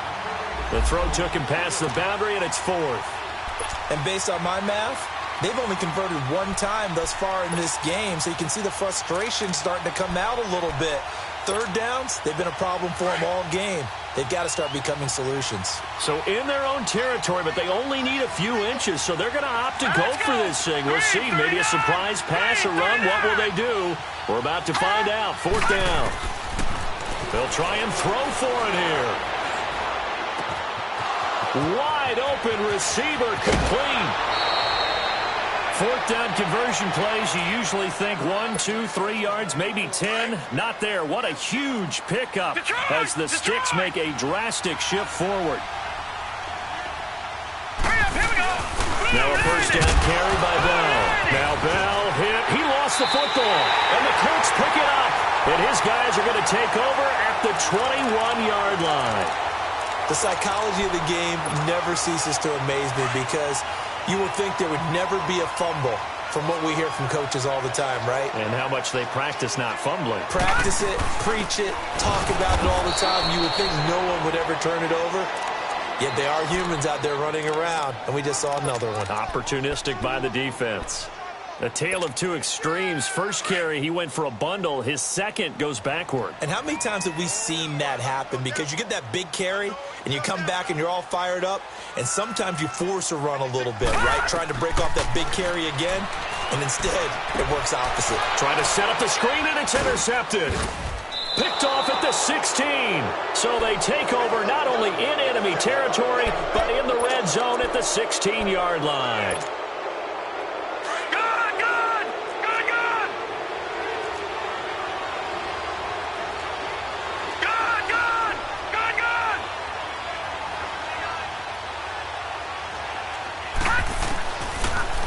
The throw took him past the boundary, and it's fourth. And based on my math, they've only converted 1 time thus far in this game, so you can see the frustration starting to come out a little bit. Third downs, they've been a problem for them all game. They've got to start becoming solutions. So in their own territory, but they only need a few inches, so they're going to opt to go for this thing. We'll see. Maybe a surprise pass or run. What will they do? We're about to find out. Fourth down. They'll try and throw for it here. Wide open receiver, complete. Fourth down conversion plays, you usually think 1, 2, 3 yards, maybe 10. Not there. What a huge pickup as the Sticks make a drastic shift forward. Now a first down carry by Bell. Now Bell hit. He lost the football. And the Colts pick it up. And his guys are going to take over at the 21-yard line. The psychology of the game never ceases to amaze me because you would think there would never be a fumble from what we hear from coaches all the time, right? And how much they practice not fumbling. Practice it, preach it, talk about it all the time. You would think no one would ever turn it over. Yet they are humans out there running around, and we just saw another one. Opportunistic by the defense. A tale of two extremes. First carry, he went for a bundle. His second goes backward. And how many times have we seen that happen? Because you get that big carry, and you come back and you're all fired up, and sometimes you force a run a little bit, right? Trying to break off that big carry again, and instead it works opposite. Trying to set up the screen, and it's intercepted. Picked off at the 16. So they take over not only in enemy territory, but in the red zone at the 16-yard line.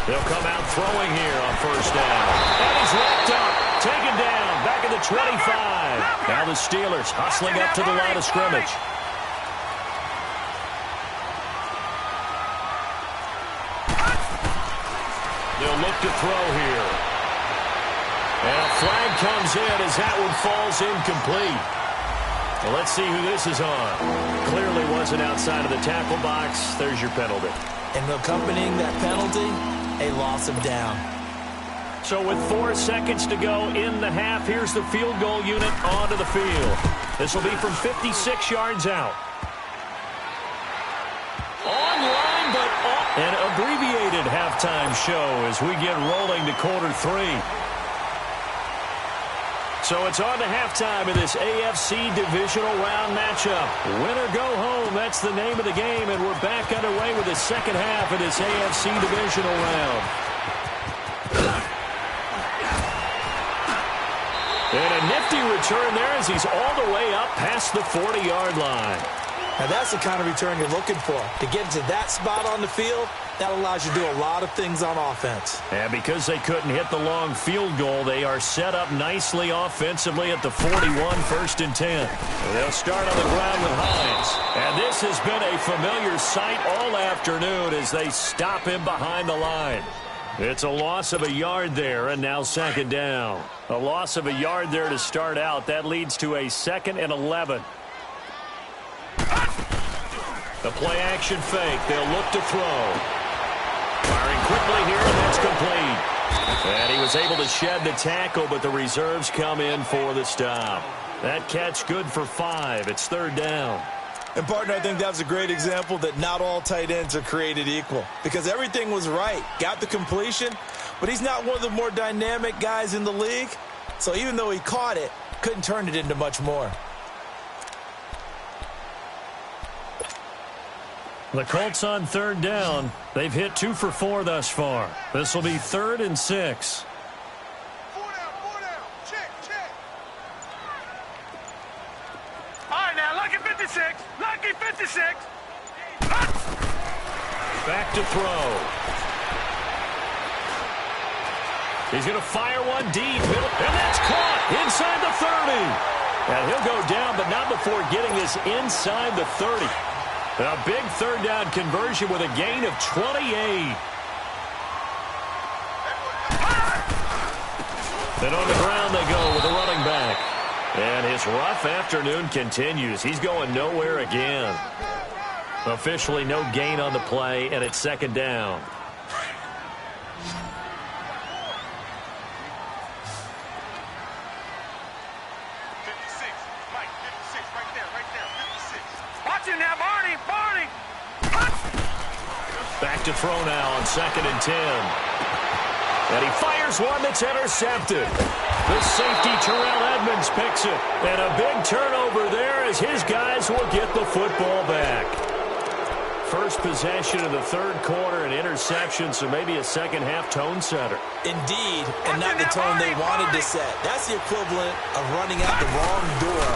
They'll come out throwing here on first down. And he's wrapped up, taken down, back at the 25. Now the Steelers hustling up to the line of scrimmage. They'll look to throw here. And a flag comes in as that one falls incomplete. Well, let's see who this is on. Clearly wasn't outside of the tackle box. There's your penalty. And accompanying that penalty, a loss of down. So with 4 seconds to go in the half, here's the field goal unit onto the field. This will be from 56 yards out. Online, but off. An abbreviated halftime show as we get rolling to quarter 3. So it's on to halftime in this AFC divisional round matchup. Win or go home, that's the name of the game, and we're back underway with the second half of this AFC divisional round. And a nifty return there as he's all the way up past the 40-yard line. Now that's the kind of return you're looking for. To get to that spot on the field, that allows you to do a lot of things on offense. And because they couldn't hit the long field goal, they are set up nicely offensively at the 41, 1st and 10. They'll start on the ground with Hines. And this has been a familiar sight all afternoon as they stop him behind the line. It's a loss of a yard there, and now 2nd down. A loss of a yard there to start out. That leads to a 2nd and 11. The play-action fake. They'll look to throw. Firing quickly here, and that's complete. And he was able to shed the tackle, but the reserves come in for the stop. That catch good for 5. It's 3rd down. And, partner, I think that's a great example that not all tight ends are created equal. Because everything was right. Got the completion, but he's not one of the more dynamic guys in the league. So even though he caught it, couldn't turn it into much more. The Colts on 3rd down. They've hit 2 for 4 thus far. This will be 3rd and 6. 4 down. Check. All right, now, lucky 56. Lucky 56. Back to throw. He's going to fire one deep. And that's caught inside the 30. And he'll go down, but not before getting this inside the 30. A big 3rd down conversion with a gain of 28. Then on the ground they go with a running back. And his rough afternoon continues. He's going nowhere again. Officially no gain on the play, and it's 2nd down. Back to throw now on 2nd and 10. And he fires one that's intercepted. The safety, Terrell Edmonds, picks it. And a big turnover there as his guys will get the football back. First possession of the 3rd quarter, an interception, so maybe a second-half tone setter. Indeed, and not the tone they wanted to set. That's the equivalent of running out the wrong door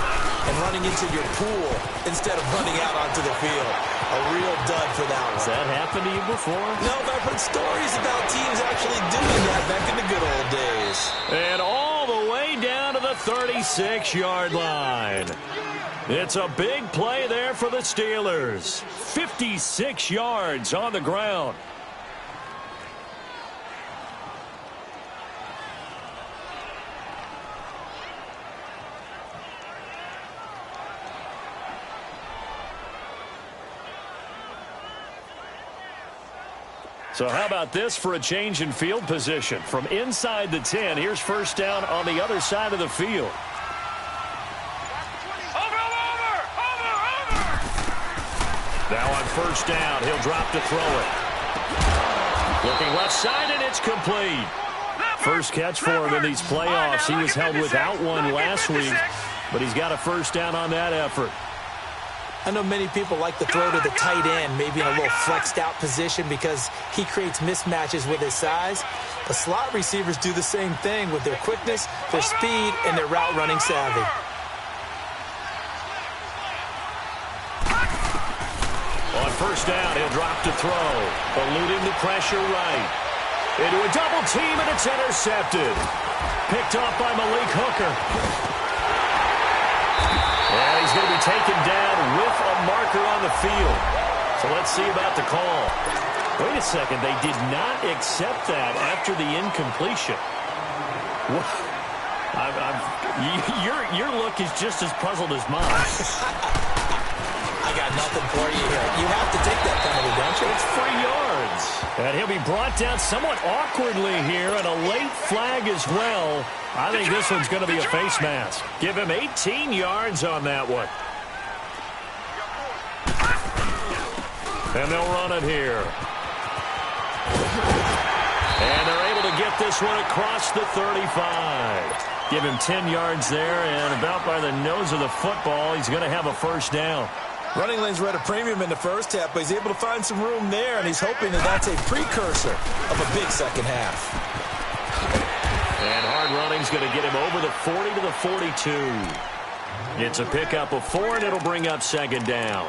and running into your pool instead of running out onto the field. A real dud for that one. Has that happened to you before? No, but I've heard stories about teams actually doing that back in the good old days. And all the way down to the 36-yard line. It's a big play there for the Steelers. 56 yards on the ground. So how about this for a change in field position? From inside the 10, here's 1st down on the other side of the field. Now on 1st down, he'll drop to throw it. Looking left side, and it's complete. First catch for him in these playoffs. He was held without one last week, but he's got a 1st down on that effort. I know many people like to throw to the tight end, maybe in a little flexed out position because he creates mismatches with his size. But slot receivers do the same thing with their quickness, their speed, and their route running savvy. On 1st down, he'll drop to throw, eluding the pressure right. Into a double team, and it's intercepted. Picked off by Malik Hooker. And he's going to be taken down with a marker on the field. So let's see about the call. Wait a second. They did not accept that after the incompletion. Your look is just as puzzled as mine. I got nothing for you here. You have to take that penalty, don't you? It's 3 yards. And he'll be brought down somewhat awkwardly here, and a late flag as well. I think this one's going to be a face mask. Give him 18 yards on that one. And they'll run it here. And they're able to get this one across the 35. Give him 10 yards there, and about by the nose of the football, he's going to have a first down. Running lanes were at a premium in the first half, but he's able to find some room there, and he's hoping that that's a precursor of a big second half. And hard running's going to get him over the 40 to the 42. It's a pickup of 4, and it'll bring up second down.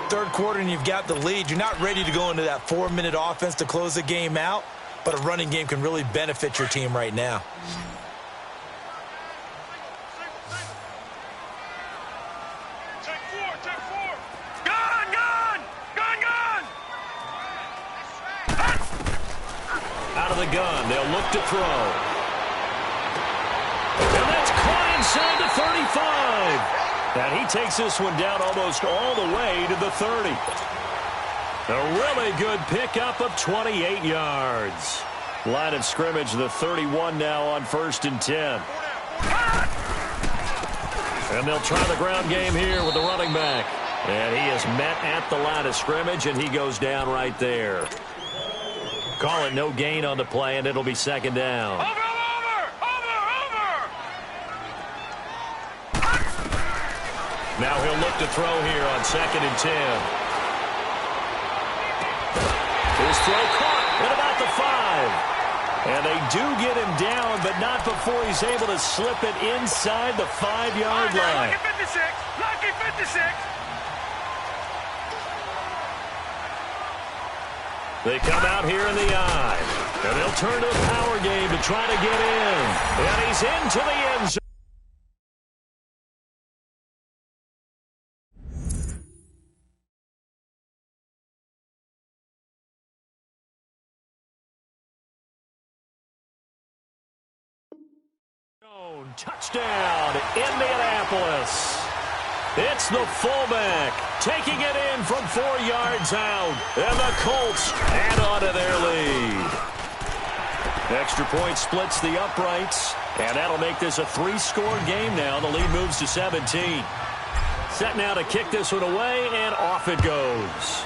Third quarter, and you've got the lead. You're not ready to go into that 4-minute offense to close the game out, but a running game can really benefit your team right now. Out of the gun, they'll look to throw. And that's caught inside the 35. And he takes this one down almost all the way to the 30. A really good pickup of 28 yards. Line of scrimmage, the 31 now on 1st and 10. And they'll try the ground game here with the running back. And he is met at the line of scrimmage, and he goes down right there. Call it no gain on the play, and it'll be second down. Over! Now he'll look to throw here on 2nd and 10. His throw caught at about the 5. And they do get him down, but not before he's able to slip it inside the 5-yard line. Lucky 56! Lucky 56! They come out here in the eye. And they'll turn to a power game to try to get in. And he's into the end zone. Touchdown, Indianapolis. It's the fullback taking it in from 4 yards out. And the Colts add on to their lead. Extra point splits the uprights. And that'll make this a 3-score game now. The lead moves to 17. Set now to kick this one away, and off it goes.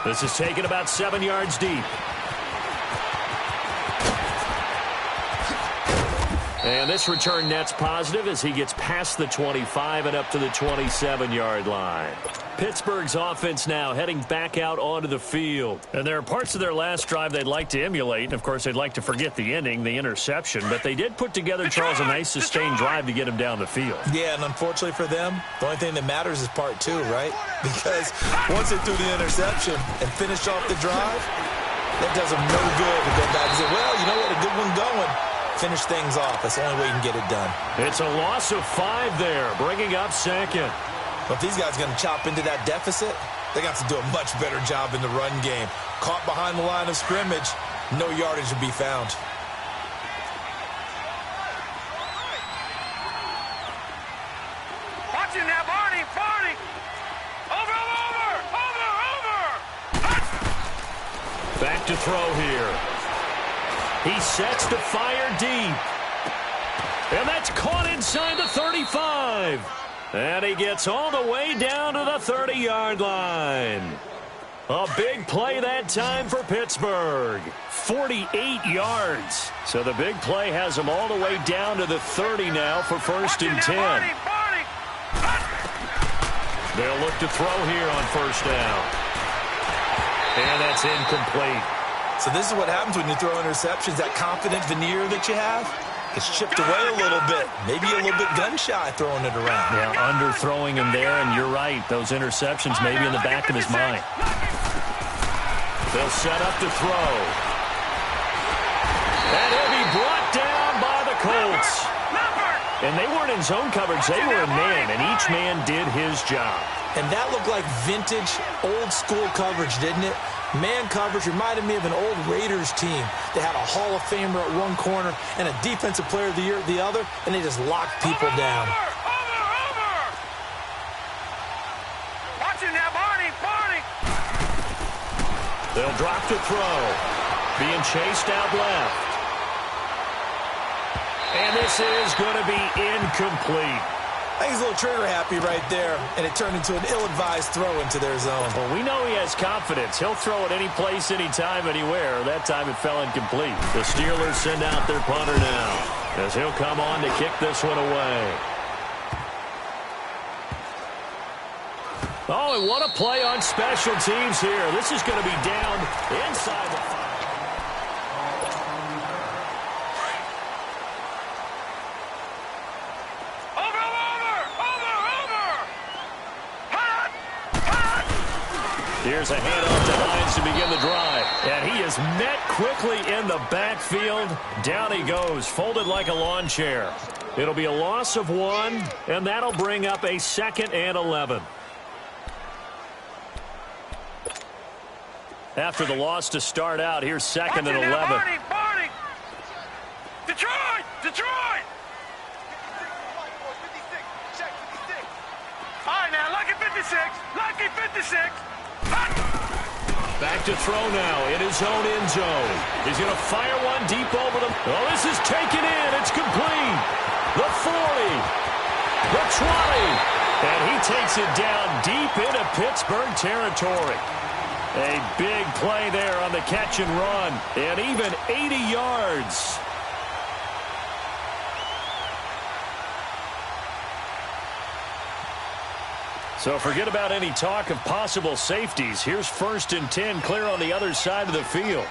This is taken about 7 yards deep. And this return net's positive as he gets past the 25 and up to the 27-yard line. Pittsburgh's offense now heading back out onto the field. And there are parts of their last drive they'd like to emulate. And, of course, they'd like to forget the ending, the interception. But they did put together, Charles, a nice sustained drive to get him down the field. Yeah, and unfortunately for them, the only thing that matters is part 2, right? Because once they threw the interception and finished off the drive, that does them no good to go back and say, well, you know what, a good one going. Finish things off. That's the only way you can get it done. It's a loss of 5 there, bringing up second. But if these guys are going to chop into that deficit, they got to do a much better job in the run game. Caught behind the line of scrimmage, no yardage to be found. Watch it now, Barney! Over! Back to throw here. He sets to fire deep. And that's caught inside the 35. And he gets all the way down to the 30-yard line. A big play that time for Pittsburgh. 48 yards. So the big play has him all the way down to the 30 now for 1st and 10. They'll look to throw here on 1st down. And that's incomplete. So this is what happens when you throw interceptions. That confident veneer that you have gets chipped away a little bit. Maybe a little bit gun-shy throwing it around. Yeah, underthrowing him there, and you're right. Those interceptions may be in the back of his mind. They'll set up to throw. And he'll be brought down by the Colts. And they weren't in zone coverage. They were in man, and each man did his job. And that looked like vintage, old-school coverage, didn't it? Man coverage reminded me of an old Raiders team. They had a Hall of Famer at one corner and a Defensive Player of the Year at the other, and they just locked people down. They'll drop to throw. Being chased out left. And this is going to be incomplete. I think he's a little trigger happy right there, and it turned into an ill-advised throw into their zone. Well, we know he has confidence. He'll throw it any place, anytime, anywhere. That time it fell incomplete. The Steelers send out their punter now, as he'll come on to kick this one away. Oh, and what a play on special teams here. This is going to be down inside the 5. Here's a handoff to Hines to begin the drive. And he is met quickly in the backfield. Down he goes, folded like a lawn chair. It'll be a loss of 1, and that'll bring up a 2nd and 11. After the loss to start out, here's 2nd and 11. Barney! Detroit! All right, now, lucky 56. Lucky 56. Back to throw now in his own end zone. He's going to fire one deep over them. Oh, this is taken in. It's complete. The 40. The 20. And he takes it down deep into Pittsburgh territory. A big play there on the catch and run. And even 80 yards. So forget about any talk of possible safeties. Here's 1st and 10, clear on the other side of the field.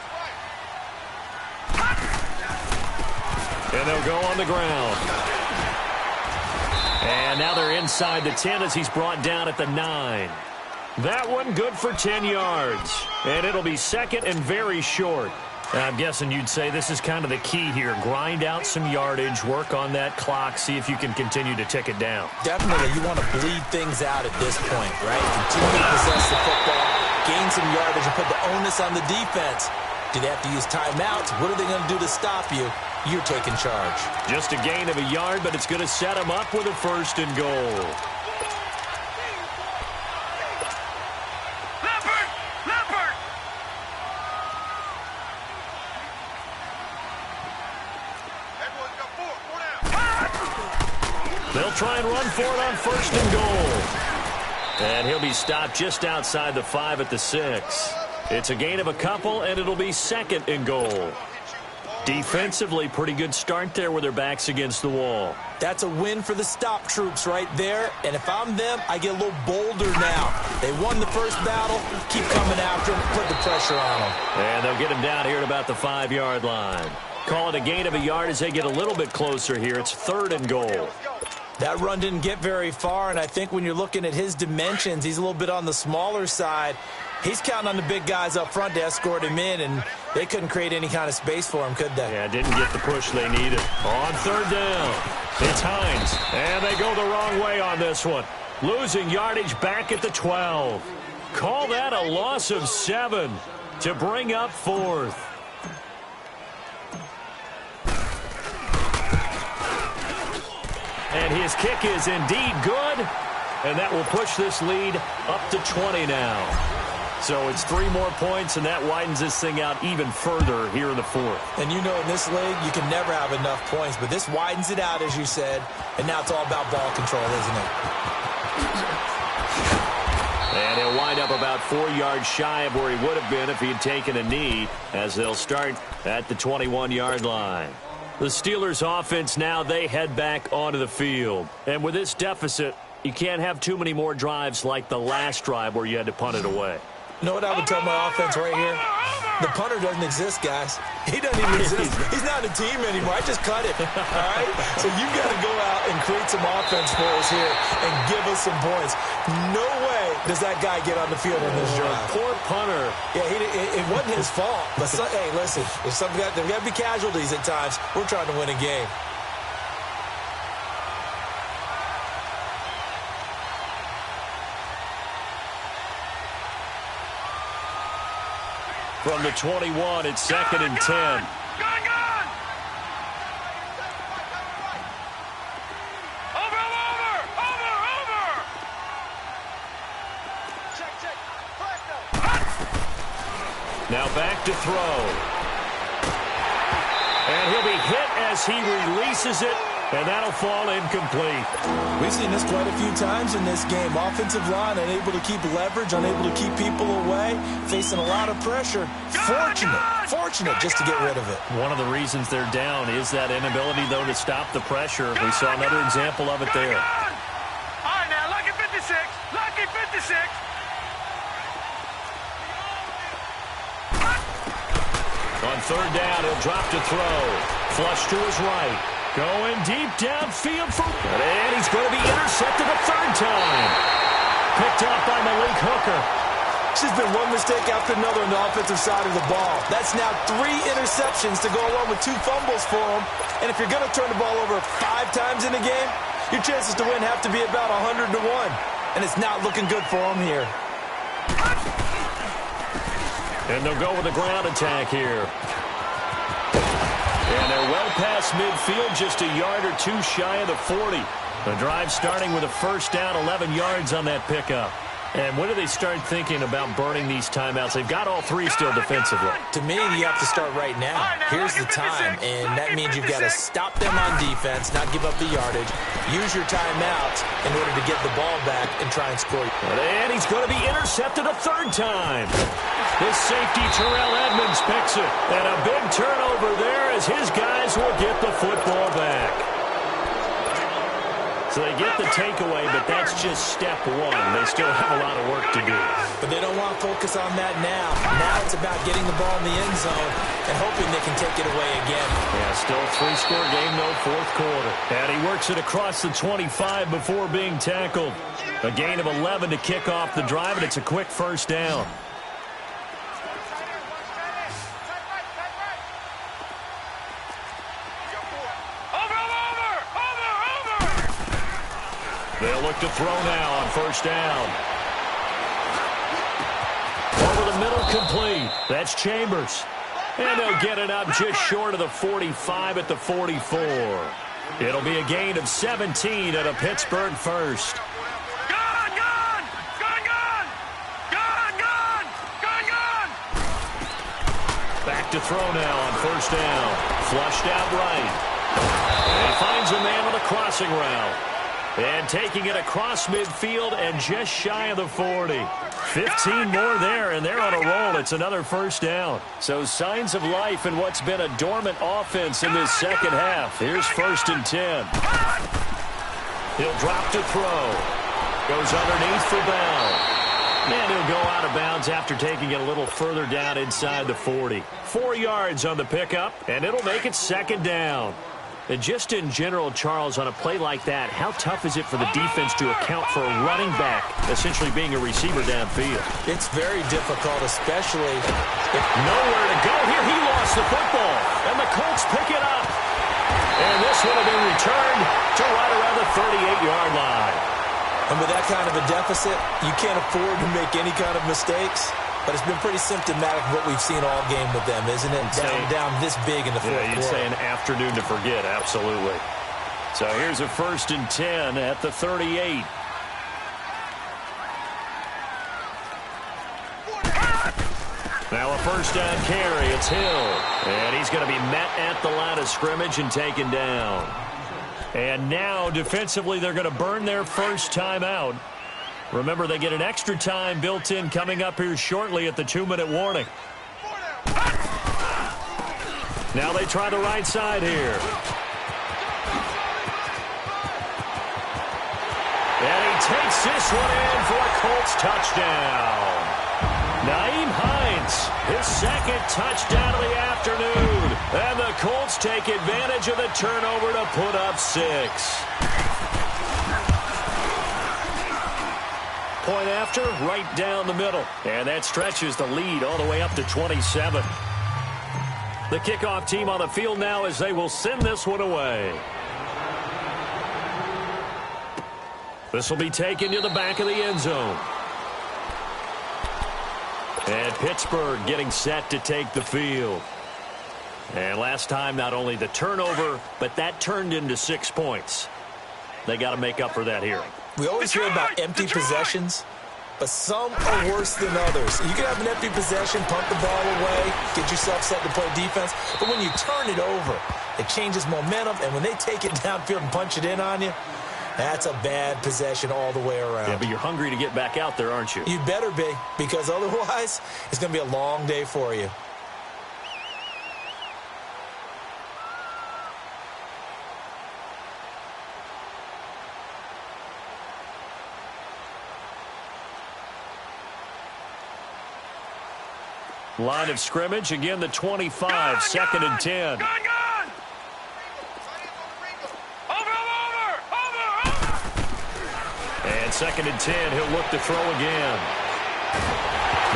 And they'll go on the ground. And now they're inside the 10 as he's brought down at the 9. That one good for 10 yards. And it'll be 2nd and very short. I'm guessing you'd say this is kind of the key here. Grind out some yardage, work on that clock, see if you can continue to tick it down. Definitely, you want to bleed things out at this point, right? Continue to possess the football, gain some yardage, and put the onus on the defense. Do they have to use timeouts? What are they going to do to stop you? You're taking charge. Just a gain of a yard, but it's going to set them up with a 1st and goal. They'll try and run for it on 1st and goal. And he'll be stopped just outside the 5 at the 6. It's a gain of a couple, and it'll be 2nd and goal. Defensively, pretty good start there with their backs against the wall. That's a win for the stop troops right there. And if I'm them, I get a little bolder now. They won the first battle. Keep coming after them. Put the pressure on them. And they'll get him down here at about the 5-yard line. Call it a gain of a yard as they get a little bit closer here. It's 3rd and goal. That run didn't get very far, and I think when you're looking at his dimensions, he's a little bit on the smaller side. He's counting on the big guys up front to escort him in, and they couldn't create any kind of space for him, could they? Yeah, didn't get the push they needed. On 3rd down, it's Hines, and they go the wrong way on this one. Losing yardage back at the 12. Call that a loss of 7 to bring up 4th. And his kick is indeed good, and that will push this lead up to 20 now. So it's 3 more points, and that widens this thing out even further here in the 4th. And you know in this league, you can never have enough points, but this widens it out, as you said, and now it's all about ball control, isn't it? And he'll wind up about 4 yards shy of where he would have been if he had taken a knee, as they'll start at the 21-yard line. The Steelers' offense now, they head back onto the field. And with this deficit, you can't have too many more drives like the last drive where you had to punt it away. You know what I would tell my offense right here? The punter doesn't exist, guys. He doesn't even exist. He's not a team anymore. I just cut it, all right? So you've got to go out and create some offense for us here and give us some points. No way does that guy get on the field on this drive. Poor punter. Yeah, it wasn't his fault. But, hey, listen, there's got to be casualties at times. We're trying to win a game. From the 21, it's 2nd and 10. Gone! Over! Check. Now back to throw. And he'll be hit as he releases it, and that'll fall incomplete. We've seen this quite a few times in this game. Offensive line unable to keep leverage, unable to keep people away, facing a lot of pressure. Fortunate just to get rid of it. One of the reasons they're down is that inability, though, to stop the pressure. We saw another example of it there. All right, now, lucky 56. Lucky 56. On third down, he'll drop to throw. Flush to his right. Going deep downfield and he's going to be intercepted a third time. Picked up by Malik Hooker. There's been one mistake after another on the offensive side of the ball. That's now 3 interceptions to go along with 2 fumbles for him. And if you're going to turn the ball over 5 times in a game, your chances to win have to be about 100 to 1. And it's not looking good for him here. And they'll go with a ground attack here. And they're well past midfield, just a yard or 2 shy of the 40. The drive starting with a first down, 11 yards on that pickup. And when do they start thinking about burning these timeouts? They've got all 3 still defensively. To me, you have to start right now. Here's the time, and that means you've got to stop them on defense, not give up the yardage, use your timeouts in order to get the ball back and try and score. And he's going to be intercepted a third time. This safety, Terrell Edmonds, picks it. And a big turnover there as his guys will get the football back. So they get the takeaway, but that's just step 1. They still have a lot of work to do. But they don't want to focus on that now. Now it's about getting the ball in the end zone and hoping they can take it away again. Yeah, still a 3-score game, no fourth quarter. And he works it across the 25 before being tackled. A gain of 11 to kick off the drive, and it's a quick first down. They'll look to throw now on first down. Over the middle, complete. That's Chambers. And they'll get it up just short of the 45 at the 44. It'll be a gain of 17 at a Pittsburgh first. Back to throw now on first down. Flushed out right. And he finds a man on a crossing route. And taking it across midfield and just shy of the 40. 15 more there, and they're on a roll. It's another first down. So signs of life in what's been a dormant offense in this second half. Here's 1st and 10. He'll drop to throw. Goes underneath for Bell. And he'll go out of bounds after taking it a little further down inside the 40. 4 yards on the pickup, and it'll make it second down. And just in general, Charles, on a play like that, how tough is it for the defense to account for a running back essentially being a receiver downfield? It's very difficult, especially if nowhere to go here. He lost the football, and the Colts pick it up. And this one will be returned to right around the 38-yard line. And with that kind of a deficit, you can't afford to make any kind of mistakes. But it's been pretty symptomatic of what we've seen all game with them, isn't it? Down this big in the fourth quarter. Yeah, you'd say an afternoon to forget, absolutely. So here's a 1st and 10 at the 38. Now a first down carry. It's Hill. And he's going to be met at the line of scrimmage and taken down. And now defensively they're going to burn their first timeout. Remember, they get an extra time built in coming up here shortly at the 2-minute warning. Now they try the right side here. And he takes this one in for a Colts touchdown. Nyheim Hines, his 2nd touchdown of the afternoon. And the Colts take advantage of the turnover to put up 6. Point after, right down the middle. And that stretches the lead all the way up to 27. The kickoff team on the field now as they will send this one away. This will be taken to the back of the end zone. And Pittsburgh getting set to take the field. And last time, not only the turnover, but that turned into 6 points. They got to make up for that here. We always hear about empty possessions, but some are worse than others. You can have an empty possession, pump the ball away, get yourself set to play defense, but when you turn it over, it changes momentum, and when they take it downfield and punch it in on you, that's a bad possession all the way around. Yeah, but you're hungry to get back out there, aren't you? You'd better be, because otherwise it's going to be a long day for you. Line of scrimmage, again the 25, second and 10. Gone! Over! And second and 10, he'll look to throw again.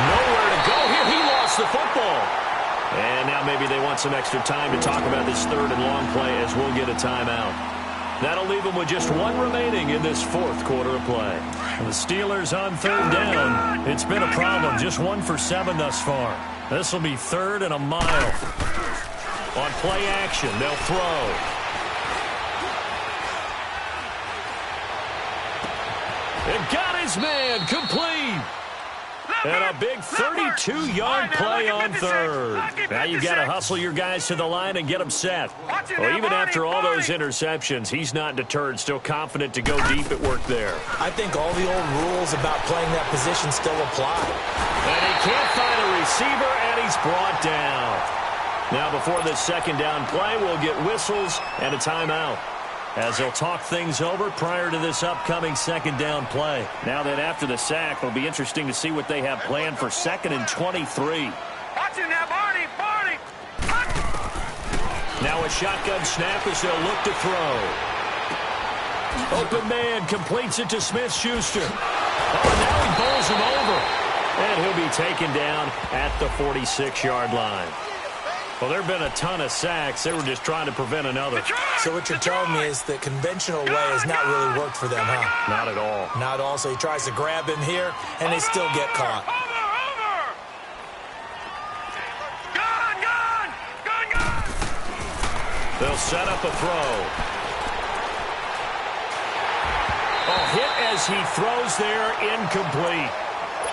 Nowhere to go here. He lost the football. And now maybe they want some extra time to talk about this third and long play as we'll get a timeout. That'll leave them with just one remaining in this fourth quarter of play. And the Steelers on third down. It's been a problem. Just 1 for 7 thus far. This will be third and a mile. On play action, they'll throw. It got his man complete. And a big 32-yard play on third. Now you've got to hustle your guys to the line and get them set. Well, even after all those interceptions, he's not deterred, still confident to go deep at work there. I think all the old rules about playing that position still apply. And he can't find a receiver, and he's brought down. Now before this second down play, we'll get whistles and a timeout, as they'll talk things over prior to this upcoming second down play. Now that after the sack, it'll be interesting to see what they have planned for second and 23. Watch it now, Barney! Now a shotgun snap as they'll look to throw. Open man completes it to Smith-Schuster. Now he bowls him over. And he'll be taken down at the 46-yard line. Well, there have been a ton of sacks. They were just trying to prevent another. So what you're telling me is the conventional way has not really worked for them, huh? Not at all. Not at all. So he tries to grab him here, and they still get caught. They'll set up a throw. A hit as he throws there, incomplete.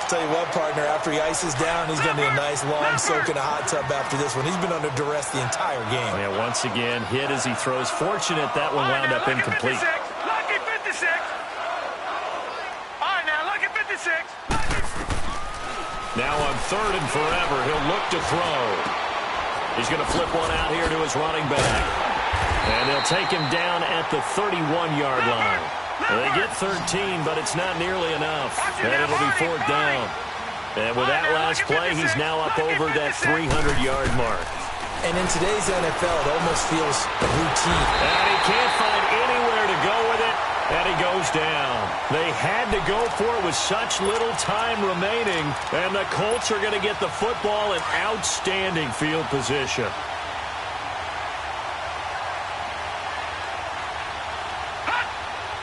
Tell you what, partner, after he ices down, he's going to need a nice long soak in a hot tub after this one. He's been under duress the entire game. Yeah, once again, hit as he throws. Fortunate that one wound up incomplete. Lucky 56. All right, now, lucky 56. Now on third and forever, he'll look to throw. He's going to flip one out here to his running back. And they'll take him down at the 31-yard line. They get 13, but it's not nearly enough. And it'll be fourth down. And with that last play, he's now up over that 300-yard mark. And in today's NFL, it almost feels routine. And he can't find anywhere to go with it, and he goes down. They had to go for it with such little time remaining, and the Colts are going to get the football in outstanding field position.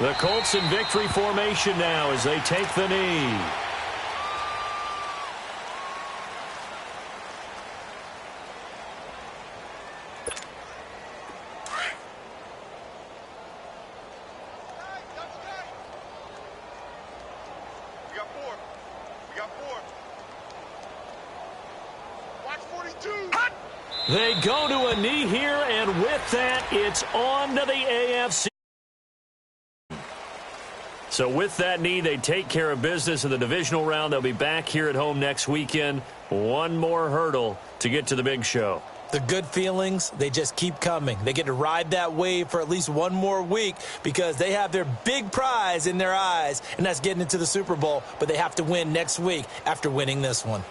The Colts in victory formation now as they take the knee. We got four. Watch 42. They go to a knee here, and with that, it's on to the AFC. So with that knee, they take care of business in the divisional round. They'll be back here at home next weekend. One more hurdle to get to the big show. The good feelings, they just keep coming. They get to ride that wave for at least one more week because they have their big prize in their eyes, and that's getting into the Super Bowl. But they have to win next week after winning this one.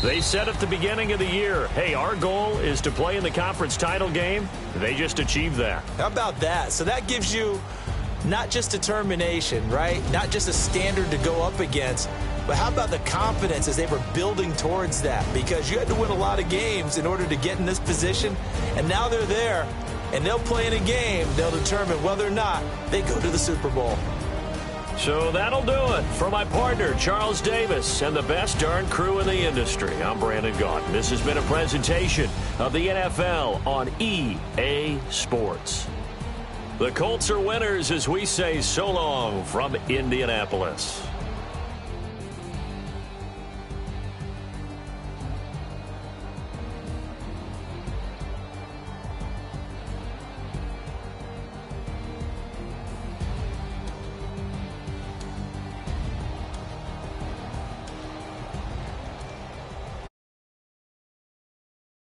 They said at the beginning of the year, hey, our goal is to play in the conference title game. They just achieved that. How about that? So that gives you not just determination, right? Not just a standard to go up against, but how about the confidence as they were building towards that? Because you had to win a lot of games in order to get in this position, and now they're there, and they'll play in a game. They'll determine whether or not they go to the Super Bowl. So that'll do it. For my partner, Charles Davis, and the best darn crew in the industry, I'm Brandon Gaudin. This has been a presentation of the NFL on EA Sports. The Colts are winners as we say so long from Indianapolis.